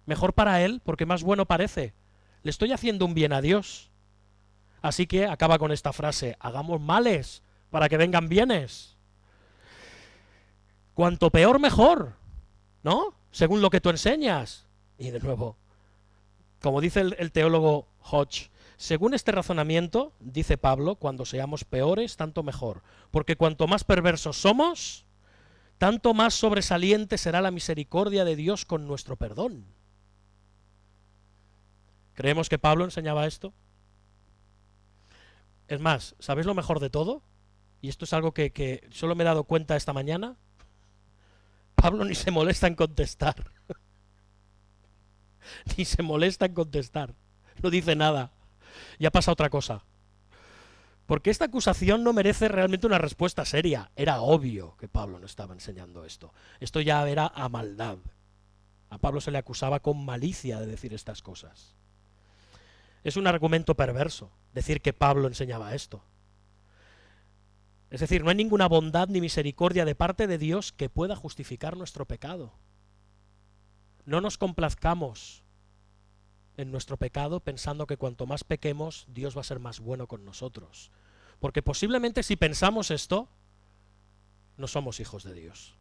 mejor para él, porque más bueno parece. Le estoy haciendo un bien a Dios. Así que acaba con esta frase, hagamos males para que vengan bienes. Cuanto peor, mejor, ¿no? Según lo que tú enseñas. Y de nuevo, como dice el teólogo Hodge, según este razonamiento, dice Pablo, cuando seamos peores, tanto mejor. Porque cuanto más perversos somos, tanto más sobresaliente será la misericordia de Dios con nuestro perdón. ¿Creemos que Pablo enseñaba esto? Es más, ¿sabéis lo mejor de todo? Y esto es algo que solo me he dado cuenta esta mañana. Pablo ni se molesta en contestar. Ni se molesta en contestar. No dice nada. Ya pasa otra cosa. Porque esta acusación no merece realmente una respuesta seria. Era obvio que Pablo no estaba enseñando esto. Esto ya era a maldad. A Pablo se le acusaba con malicia de decir estas cosas. Es un argumento perverso decir que Pablo enseñaba esto. Es decir, no hay ninguna bondad ni misericordia de parte de Dios que pueda justificar nuestro pecado. No nos complazcamos en nuestro pecado pensando que cuanto más pequemos, Dios va a ser más bueno con nosotros. Porque posiblemente si pensamos esto, no somos hijos de Dios.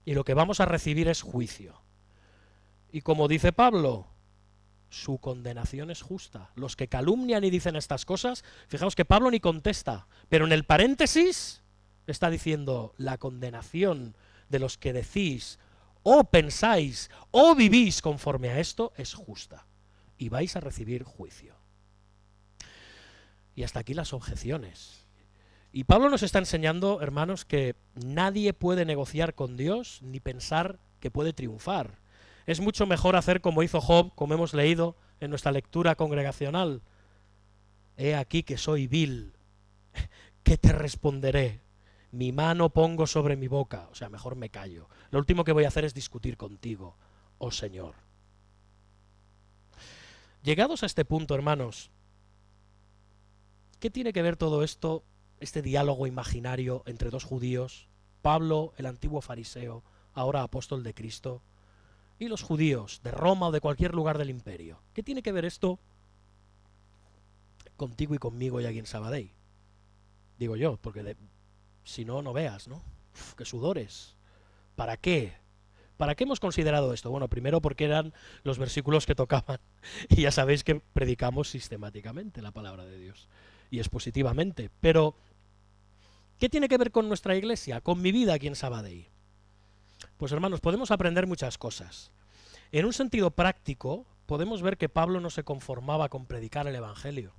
Y lo que vamos a recibir es juicio. Y como dice Pablo, su condenación es justa. Los que calumnian y dicen estas cosas, fijaos que Pablo ni contesta, pero en el paréntesis está diciendo, la condenación de los que decís, o pensáis, o vivís conforme a esto, es justa. Y vais a recibir juicio. Y hasta aquí las objeciones. Y Pablo nos está enseñando, hermanos, que nadie puede negociar con Dios ni pensar que puede triunfar. Es mucho mejor hacer como hizo Job, como hemos leído en nuestra lectura congregacional. He aquí que soy vil, ¿qué te responderé? Mi mano pongo sobre mi boca, o sea, mejor me callo. Lo último que voy a hacer es discutir contigo, oh Señor. Llegados a este punto, hermanos, ¿qué tiene que ver todo esto, este diálogo imaginario entre dos judíos, Pablo, el antiguo fariseo, ahora apóstol de Cristo, y los judíos de Roma o de cualquier lugar del imperio? ¿Qué tiene que ver esto contigo y conmigo y aquí en Sabadell? Digo yo, porque si no, no veas, ¿no? Uf, qué sudores. ¿Para qué? ¿Para qué hemos considerado esto? Bueno, primero porque eran los versículos que tocaban y ya sabéis que predicamos sistemáticamente la palabra de Dios y expositivamente. Pero, ¿qué tiene que ver con nuestra iglesia? Con mi vida aquí en Sabadell. Pues hermanos, podemos aprender muchas cosas. En un sentido práctico, podemos ver que Pablo no se conformaba con predicar el Evangelio.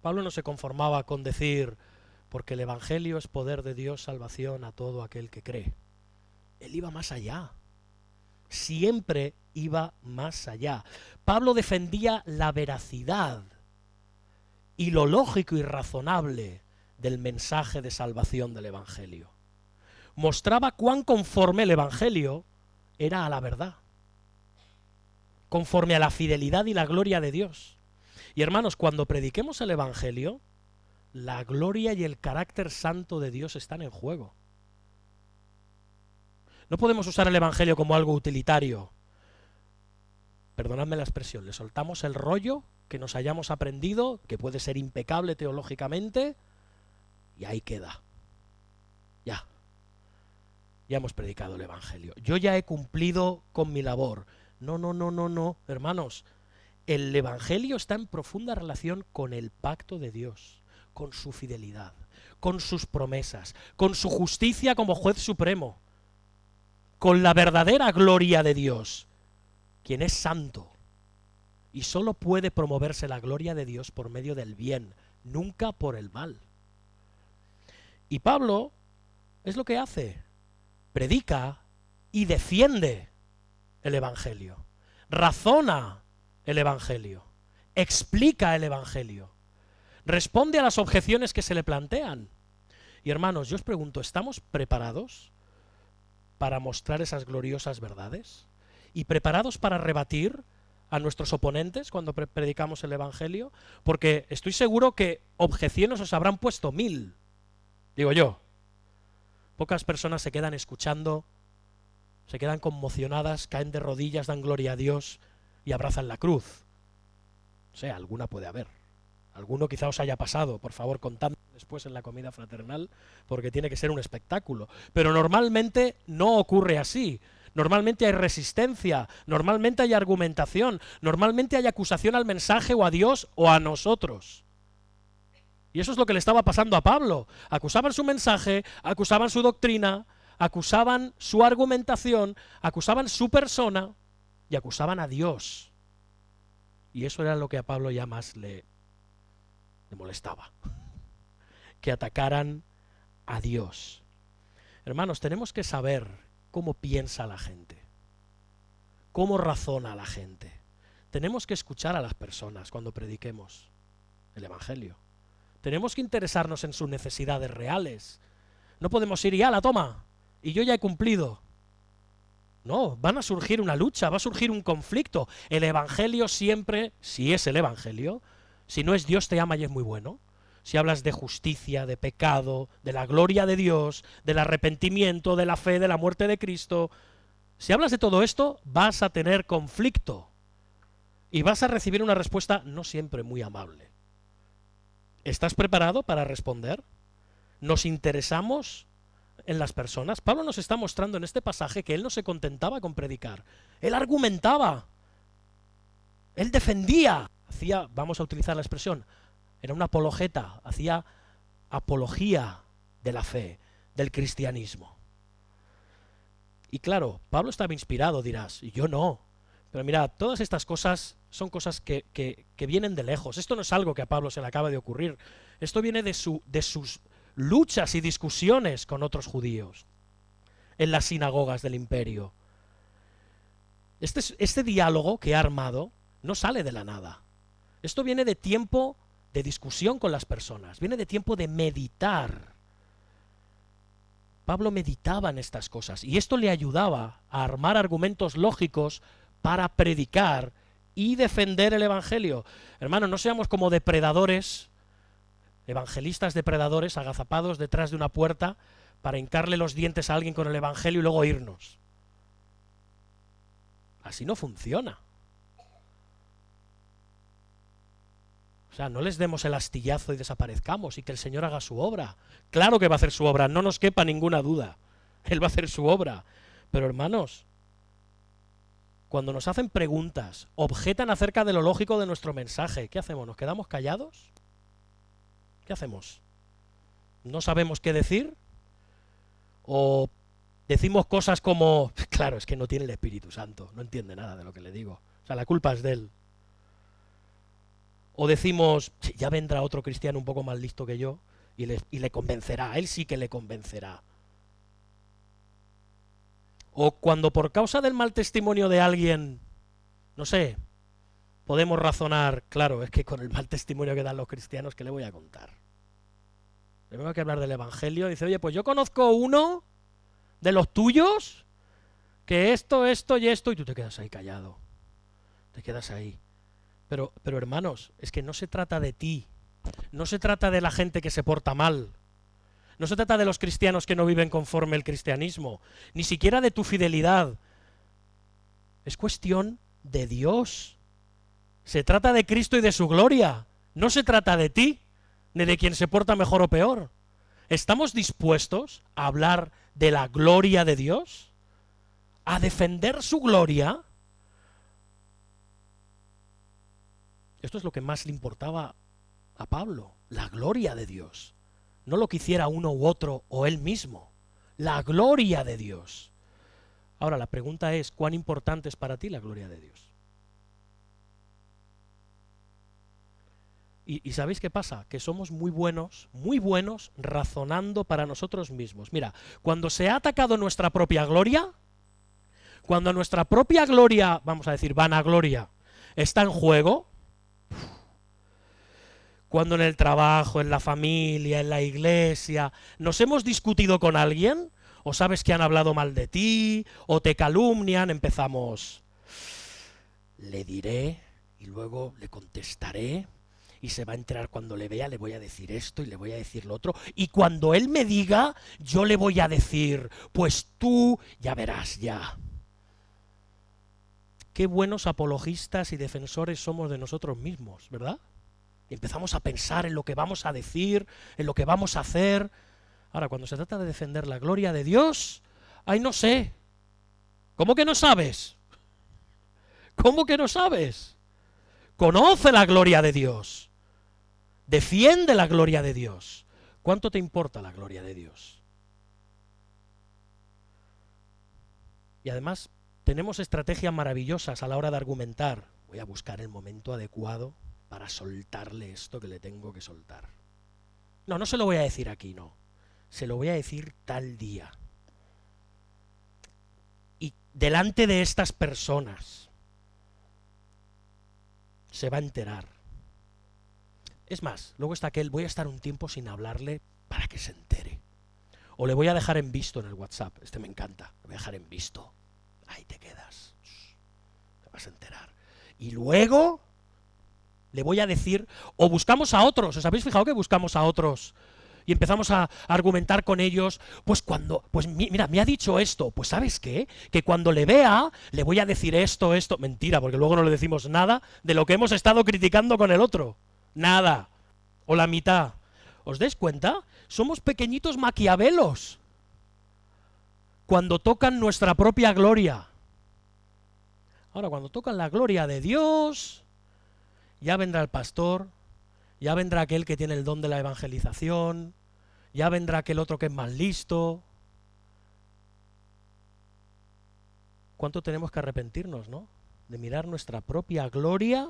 Pablo no se conformaba con decir, porque el Evangelio es poder de Dios, salvación a todo aquel que cree. Él iba más allá. Siempre iba más allá. Pablo defendía la veracidad y lo lógico y razonable del mensaje de salvación del Evangelio. Mostraba cuán conforme el Evangelio era a la verdad, conforme a la fidelidad y la gloria de Dios. Y hermanos, cuando prediquemos el Evangelio, la gloria y el carácter santo de Dios están en juego. No podemos usar el Evangelio como algo utilitario. Perdonadme la expresión, le soltamos el rollo que nos hayamos aprendido, que puede ser impecable teológicamente, y ahí queda. Ya hemos predicado el Evangelio. Yo ya he cumplido con mi labor. No, hermanos. El Evangelio está en profunda relación con el pacto de Dios, con su fidelidad, con sus promesas, con su justicia como juez supremo, con la verdadera gloria de Dios, quien es santo. Y solo puede promoverse la gloria de Dios por medio del bien, nunca por el mal. Y Pablo es lo que hace. Predica y defiende el Evangelio. Razona el Evangelio. Explica el Evangelio. Responde a las objeciones que se le plantean. Y hermanos, yo os pregunto, ¿estamos preparados para mostrar esas gloriosas verdades? ¿Y preparados para rebatir a nuestros oponentes cuando predicamos el Evangelio? Porque estoy seguro que objeciones os habrán puesto 1000, digo yo. Pocas personas se quedan escuchando, se quedan conmocionadas, caen de rodillas, dan gloria a Dios y abrazan la cruz. O sea, alguna puede haber. Alguno quizá os haya pasado, por favor, contadme después en la comida fraternal, porque tiene que ser un espectáculo. Pero normalmente no ocurre así. Normalmente hay resistencia, normalmente hay argumentación, normalmente hay acusación al mensaje o a Dios o a nosotros. Y eso es lo que le estaba pasando a Pablo. Acusaban su mensaje, acusaban su doctrina, acusaban su argumentación, acusaban su persona y acusaban a Dios. Y eso era lo que a Pablo ya más le molestaba. Que atacaran a Dios. Hermanos, tenemos que saber cómo piensa la gente, cómo razona la gente. Tenemos que escuchar a las personas cuando prediquemos el Evangelio. Tenemos que interesarnos en sus necesidades reales. No podemos ir y la toma, y yo ya he cumplido. No, van a surgir una lucha, va a surgir un conflicto. El Evangelio siempre, si es el Evangelio, si no es Dios te ama y es muy bueno, si hablas de justicia, de pecado, de la gloria de Dios, del arrepentimiento, de la fe, de la muerte de Cristo, si hablas de todo esto, vas a tener conflicto y vas a recibir una respuesta no siempre muy amable. ¿Estás preparado para responder? ¿Nos interesamos en las personas? Pablo nos está mostrando en este pasaje que él no se contentaba con predicar. Él argumentaba. Él defendía. Hacía, vamos a utilizar la expresión, era una apologeta, hacía apología de la fe, del cristianismo. Y claro, Pablo estaba inspirado, dirás, y yo no. Pero mira, todas estas cosas son cosas que vienen de lejos. Esto no es algo que a Pablo se le acaba de ocurrir. Esto viene de sus luchas y discusiones con otros judíos en las sinagogas del imperio. Este diálogo que ha armado no sale de la nada. Esto viene de tiempo de discusión con las personas, viene de tiempo de meditar. Pablo meditaba en estas cosas y esto le ayudaba a armar argumentos lógicos para predicar y defender el Evangelio. Hermano, no seamos como depredadores, evangelistas depredadores, agazapados detrás de una puerta para hincarle los dientes a alguien con el Evangelio y luego irnos. Así no funciona. O sea, no les demos el astillazo y desaparezcamos y que el Señor haga su obra. Claro que va a hacer su obra, no nos quepa ninguna duda. Él va a hacer su obra. Pero hermanos, cuando nos hacen preguntas, objetan acerca de lo lógico de nuestro mensaje, ¿qué hacemos? ¿Nos quedamos callados? ¿Qué hacemos? ¿No sabemos qué decir? ¿O decimos cosas como, claro, es que no tiene el Espíritu Santo, no entiende nada de lo que le digo, o sea, la culpa es de él? O decimos, sí, ya vendrá otro cristiano un poco más listo que yo y le convencerá, a él sí que le convencerá. O cuando por causa del mal testimonio de alguien, no sé, podemos razonar, claro, es que con el mal testimonio que dan los cristianos, ¿qué le voy a contar? Le tengo que hablar del Evangelio y dice, oye, pues yo conozco uno de los tuyos que esto y esto, y tú te quedas ahí callado, te quedas ahí. Pero hermanos, es que no se trata de ti, no se trata de la gente que se porta mal, no se trata de los cristianos que no viven conforme el cristianismo, ni siquiera de tu fidelidad. Es cuestión de Dios. Se trata de Cristo y de su gloria. No se trata de ti, ni de quien se porta mejor o peor. ¿Estamos dispuestos a hablar de la gloria de Dios? ¿A defender su gloria? Esto es lo que más le importaba a Pablo, la gloria de Dios. No lo que hiciera uno u otro o él mismo, la gloria de Dios. Ahora la pregunta es, ¿cuán importante es para ti la gloria de Dios? ¿Y sabéis qué pasa? Que somos muy buenos razonando para nosotros mismos. Mira, cuando se ha atacado nuestra propia gloria, cuando nuestra propia gloria, vamos a decir vanagloria, está en juego, cuando en el trabajo, en la familia, en la iglesia, nos hemos discutido con alguien, o sabes que han hablado mal de ti, o te calumnian, empezamos, le diré y luego le contestaré, y se va a enterar cuando le vea, le voy a decir esto y le voy a decir lo otro, y cuando él me diga, yo le voy a decir, pues tú ya verás ya. Qué buenos apologistas y defensores somos de nosotros mismos, ¿verdad? Y empezamos a pensar en lo que vamos a decir, en lo que vamos a hacer. Ahora, cuando se trata de defender la gloria de Dios, ay, no sé. ¿Cómo que no sabes? ¿Cómo que no sabes? Conoce la gloria de Dios. Defiende la gloria de Dios. ¿Cuánto te importa la gloria de Dios? Y además, tenemos estrategias maravillosas a la hora de argumentar. Voy a buscar el momento adecuado para soltarle esto que le tengo que soltar. No, no se lo voy a decir aquí, no. Se lo voy a decir tal día. Y delante de estas personas se va a enterar. Es más, luego está aquel, voy a estar un tiempo sin hablarle para que se entere. O le voy a dejar en visto en el WhatsApp. Este me encanta. Le voy a dejar en visto. Ahí te quedas. Te vas a enterar. Y luego le voy a decir, o buscamos a otros, ¿os habéis fijado que buscamos a otros? Y empezamos a argumentar con ellos, mira, me ha dicho esto, pues ¿sabes qué? Que cuando le vea, le voy a decir esto, mentira, porque luego no le decimos nada de lo que hemos estado criticando con el otro, nada, o la mitad. ¿Os dais cuenta? Somos pequeñitos maquiavelos cuando tocan nuestra propia gloria. Ahora, cuando tocan la gloria de Dios, ya vendrá el pastor, ya vendrá aquel que tiene el don de la evangelización, ya vendrá aquel otro que es más listo. ¿Cuánto tenemos que arrepentirnos, no? De mirar nuestra propia gloria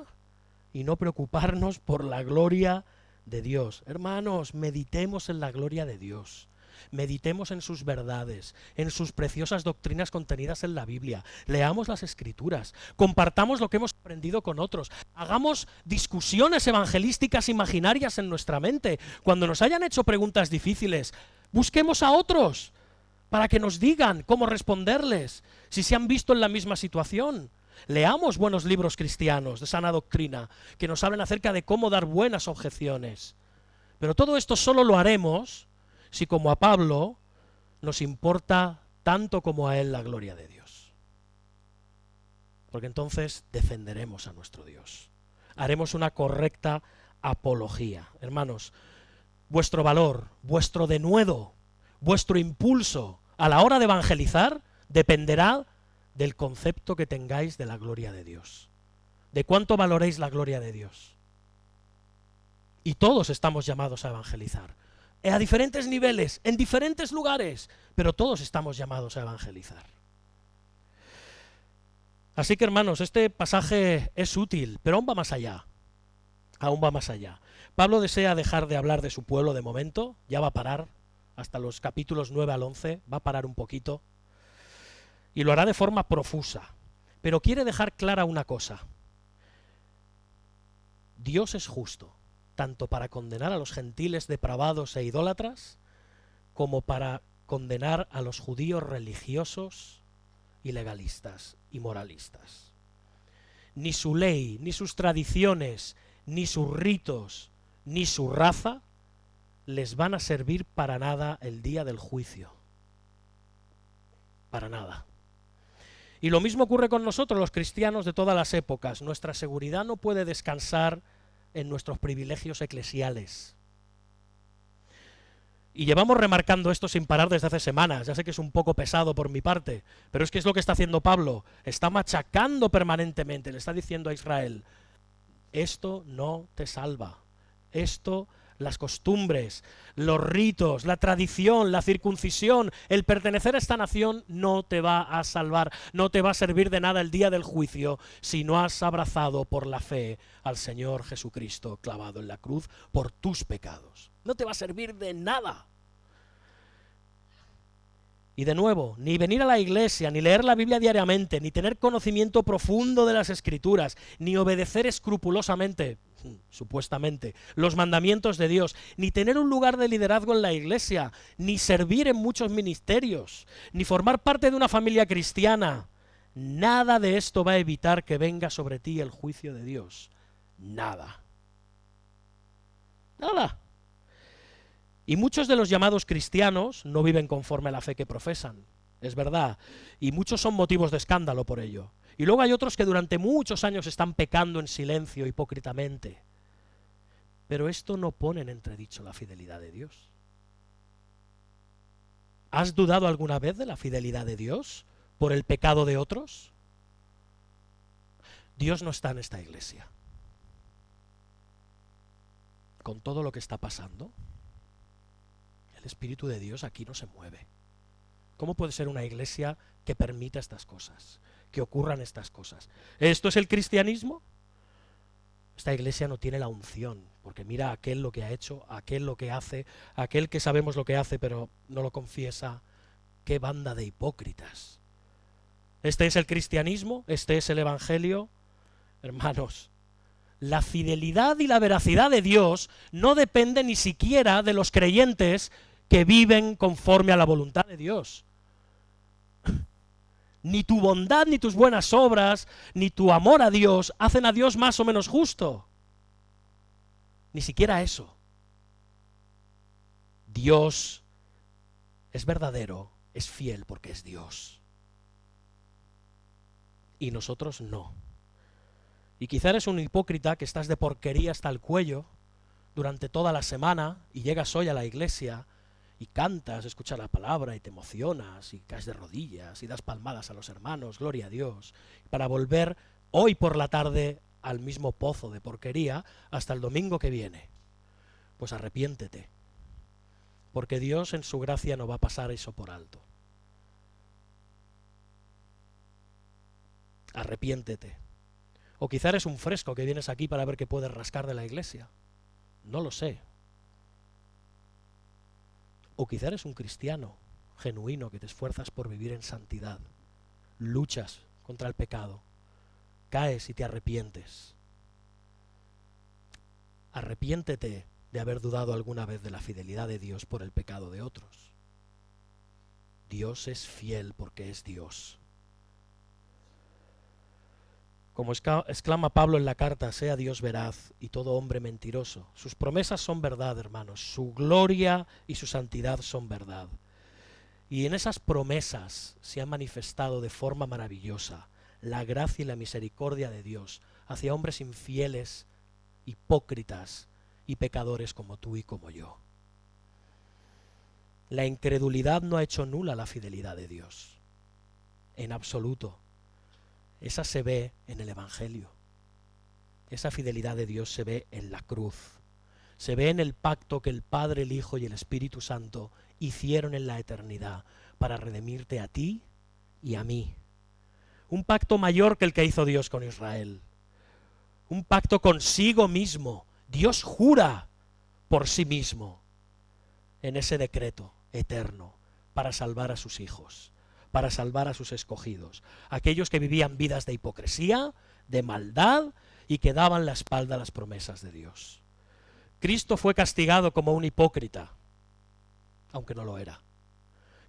y no preocuparnos por la gloria de Dios. Hermanos, meditemos en la gloria de Dios. Meditemos en sus verdades, en sus preciosas doctrinas contenidas en la Biblia. Leamos las Escrituras, compartamos lo que hemos aprendido con otros, hagamos discusiones evangelísticas imaginarias en nuestra mente. Cuando nos hayan hecho preguntas difíciles, busquemos a otros para que nos digan cómo responderles, si se han visto en la misma situación. Leamos buenos libros cristianos de sana doctrina que nos hablen acerca de cómo dar buenas objeciones. Pero todo esto solo lo haremos si, como a Pablo, nos importa tanto como a él la gloria de Dios. Porque entonces defenderemos a nuestro Dios. Haremos una correcta apología. Hermanos, vuestro valor, vuestro denuedo, vuestro impulso a la hora de evangelizar dependerá del concepto que tengáis de la gloria de Dios, de cuánto valoréis la gloria de Dios. Y todos estamos llamados a evangelizar, a diferentes niveles, en diferentes lugares, pero todos estamos llamados a evangelizar. Así que, hermanos, este pasaje es útil, pero aún va más allá. Aún va más allá. Pablo desea dejar de hablar de su pueblo de momento, ya va a parar, hasta los capítulos 9 al 11, va a parar un poquito, y lo hará de forma profusa, pero quiere dejar clara una cosa. Dios es justo, tanto para condenar a los gentiles depravados e idólatras, como para condenar a los judíos religiosos y legalistas y moralistas. Ni su ley, ni sus tradiciones, ni sus ritos, ni su raza les van a servir para nada el día del juicio. Para nada. Y lo mismo ocurre con nosotros, los cristianos de todas las épocas. Nuestra seguridad no puede descansar en nuestros privilegios eclesiales. Y llevamos remarcando esto sin parar desde hace semanas. Ya sé que es un poco pesado por mi parte, pero es que es lo que está haciendo Pablo. Está machacando permanentemente, le está diciendo a Israel, esto no te salva. Esto, las costumbres, los ritos, la tradición, la circuncisión, el pertenecer a esta nación no te va a salvar, no te va a servir de nada el día del juicio si no has abrazado por la fe al Señor Jesucristo clavado en la cruz por tus pecados. No te va a servir de nada. Y de nuevo, ni venir a la iglesia, ni leer la Biblia diariamente, ni tener conocimiento profundo de las Escrituras, ni obedecer escrupulosamente, supuestamente, los mandamientos de Dios, ni tener un lugar de liderazgo en la iglesia, ni servir en muchos ministerios, ni formar parte de una familia cristiana, nada de esto va a evitar que venga sobre ti el juicio de Dios. Nada. Nada. Y muchos de los llamados cristianos no viven conforme a la fe que profesan, es verdad, y muchos son motivos de escándalo por ello. Y luego hay otros que durante muchos años están pecando en silencio, hipócritamente. Pero esto no pone en entredicho la fidelidad de Dios. ¿Has dudado alguna vez de la fidelidad de Dios por el pecado de otros? Dios no está en esta iglesia. Con todo lo que está pasando, el Espíritu de Dios aquí no se mueve. ¿Cómo puede ser una iglesia que permita estas cosas, que ocurran estas cosas? ¿Esto es el cristianismo? Esta iglesia no tiene la unción, porque mira aquel lo que ha hecho, aquel lo que hace, aquel que sabemos lo que hace pero no lo confiesa. ¡Qué banda de hipócritas! ¿Este es el cristianismo? ¿Este es el evangelio? Hermanos, la fidelidad y la veracidad de Dios no depende ni siquiera de los creyentes que viven conforme a la voluntad de Dios. Ni tu bondad, ni tus buenas obras, ni tu amor a Dios hacen a Dios más o menos justo. Ni siquiera eso. Dios es verdadero, es fiel porque es Dios. Y nosotros no. Y quizá eres un hipócrita que estás de porquería hasta el cuello durante toda la semana y llegas hoy a la iglesia y cantas, escuchas la palabra y te emocionas y caes de rodillas y das palmadas a los hermanos, gloria a Dios, para volver hoy por la tarde al mismo pozo de porquería hasta el domingo que viene. Pues arrepiéntete, porque Dios en su gracia no va a pasar eso por alto. Arrepiéntete. O quizá eres un fresco que vienes aquí para ver qué puedes rascar de la iglesia. No lo sé. O quizá eres un cristiano genuino que te esfuerzas por vivir en santidad. Luchas contra el pecado. Caes y te arrepientes. Arrepiéntete de haber dudado alguna vez de la fidelidad de Dios por el pecado de otros. Dios es fiel porque es Dios. Como exclama Pablo en la carta, sea Dios veraz y todo hombre mentiroso. Sus promesas son verdad, hermanos. Su gloria y su santidad son verdad. Y en esas promesas se ha manifestado de forma maravillosa la gracia y la misericordia de Dios hacia hombres infieles, hipócritas y pecadores como tú y como yo. La incredulidad no ha hecho nula la fidelidad de Dios, en absoluto. Esa se ve en el Evangelio. Esa fidelidad de Dios se ve en la cruz. Se ve en el pacto que el Padre, el Hijo y el Espíritu Santo hicieron en la eternidad para redimirte a ti y a mí. Un pacto mayor que el que hizo Dios con Israel. Un pacto consigo mismo. Dios jura por sí mismo en ese decreto eterno para salvar a sus hijos, para salvar a sus escogidos, aquellos que vivían vidas de hipocresía, de maldad y que daban la espalda a las promesas de Dios. Cristo fue castigado como un hipócrita, aunque no lo era.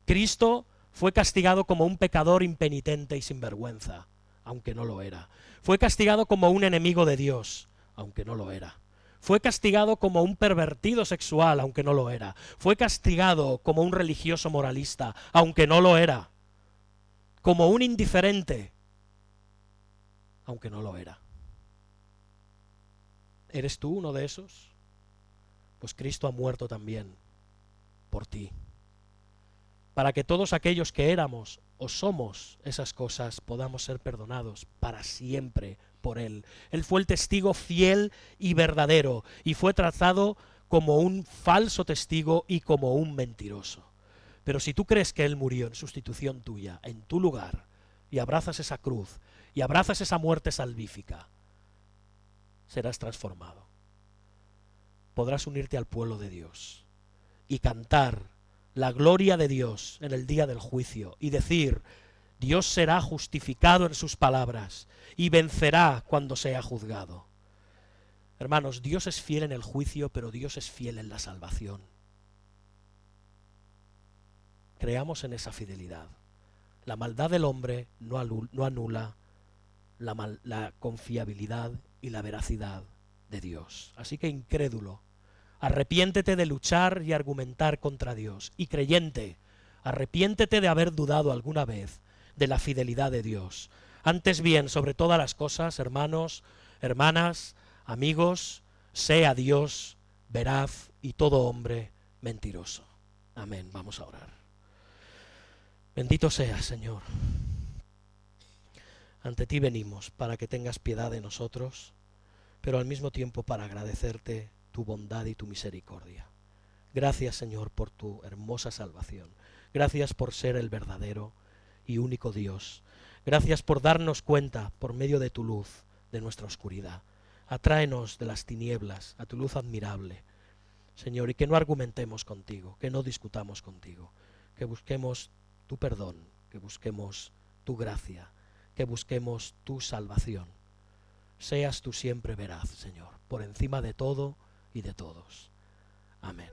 Cristo fue castigado como un pecador impenitente y sinvergüenza, aunque no lo era. Fue castigado como un enemigo de Dios, aunque no lo era. Fue castigado como un pervertido sexual, aunque no lo era. Fue castigado como un religioso moralista, aunque no lo era. Como un indiferente, aunque no lo era. ¿Eres tú uno de esos? Pues Cristo ha muerto también por ti, para que todos aquellos que éramos o somos esas cosas podamos ser perdonados para siempre por Él. Él fue el testigo fiel y verdadero y fue tratado como un falso testigo y como un mentiroso. Pero si tú crees que Él murió en sustitución tuya, en tu lugar, y abrazas esa cruz y abrazas esa muerte salvífica, serás transformado. Podrás unirte al pueblo de Dios y cantar la gloria de Dios en el día del juicio y decir: Dios será justificado en sus palabras y vencerá cuando sea juzgado. Hermanos, Dios es fiel en el juicio, pero Dios es fiel en la salvación. Creamos en esa fidelidad. La maldad del hombre no anula la confiabilidad y la veracidad de Dios. Así que, incrédulo, arrepiéntete de luchar y argumentar contra Dios. Y creyente, arrepiéntete de haber dudado alguna vez de la fidelidad de Dios. Antes bien, sobre todas las cosas, hermanos, hermanas, amigos, sea Dios veraz y todo hombre mentiroso. Amén. Vamos a orar. Bendito seas, Señor. Ante ti venimos para que tengas piedad de nosotros, pero al mismo tiempo para agradecerte tu bondad y tu misericordia. Gracias, Señor, por tu hermosa salvación. Gracias por ser el verdadero y único Dios. Gracias por darnos cuenta, por medio de tu luz, de nuestra oscuridad. Atráenos de las tinieblas a tu luz admirable, Señor, y que no argumentemos contigo, que no discutamos contigo, que busquemos tu perdón, que busquemos tu gracia, que busquemos tu salvación. Seas tú siempre veraz, Señor, por encima de todo y de todos. Amén.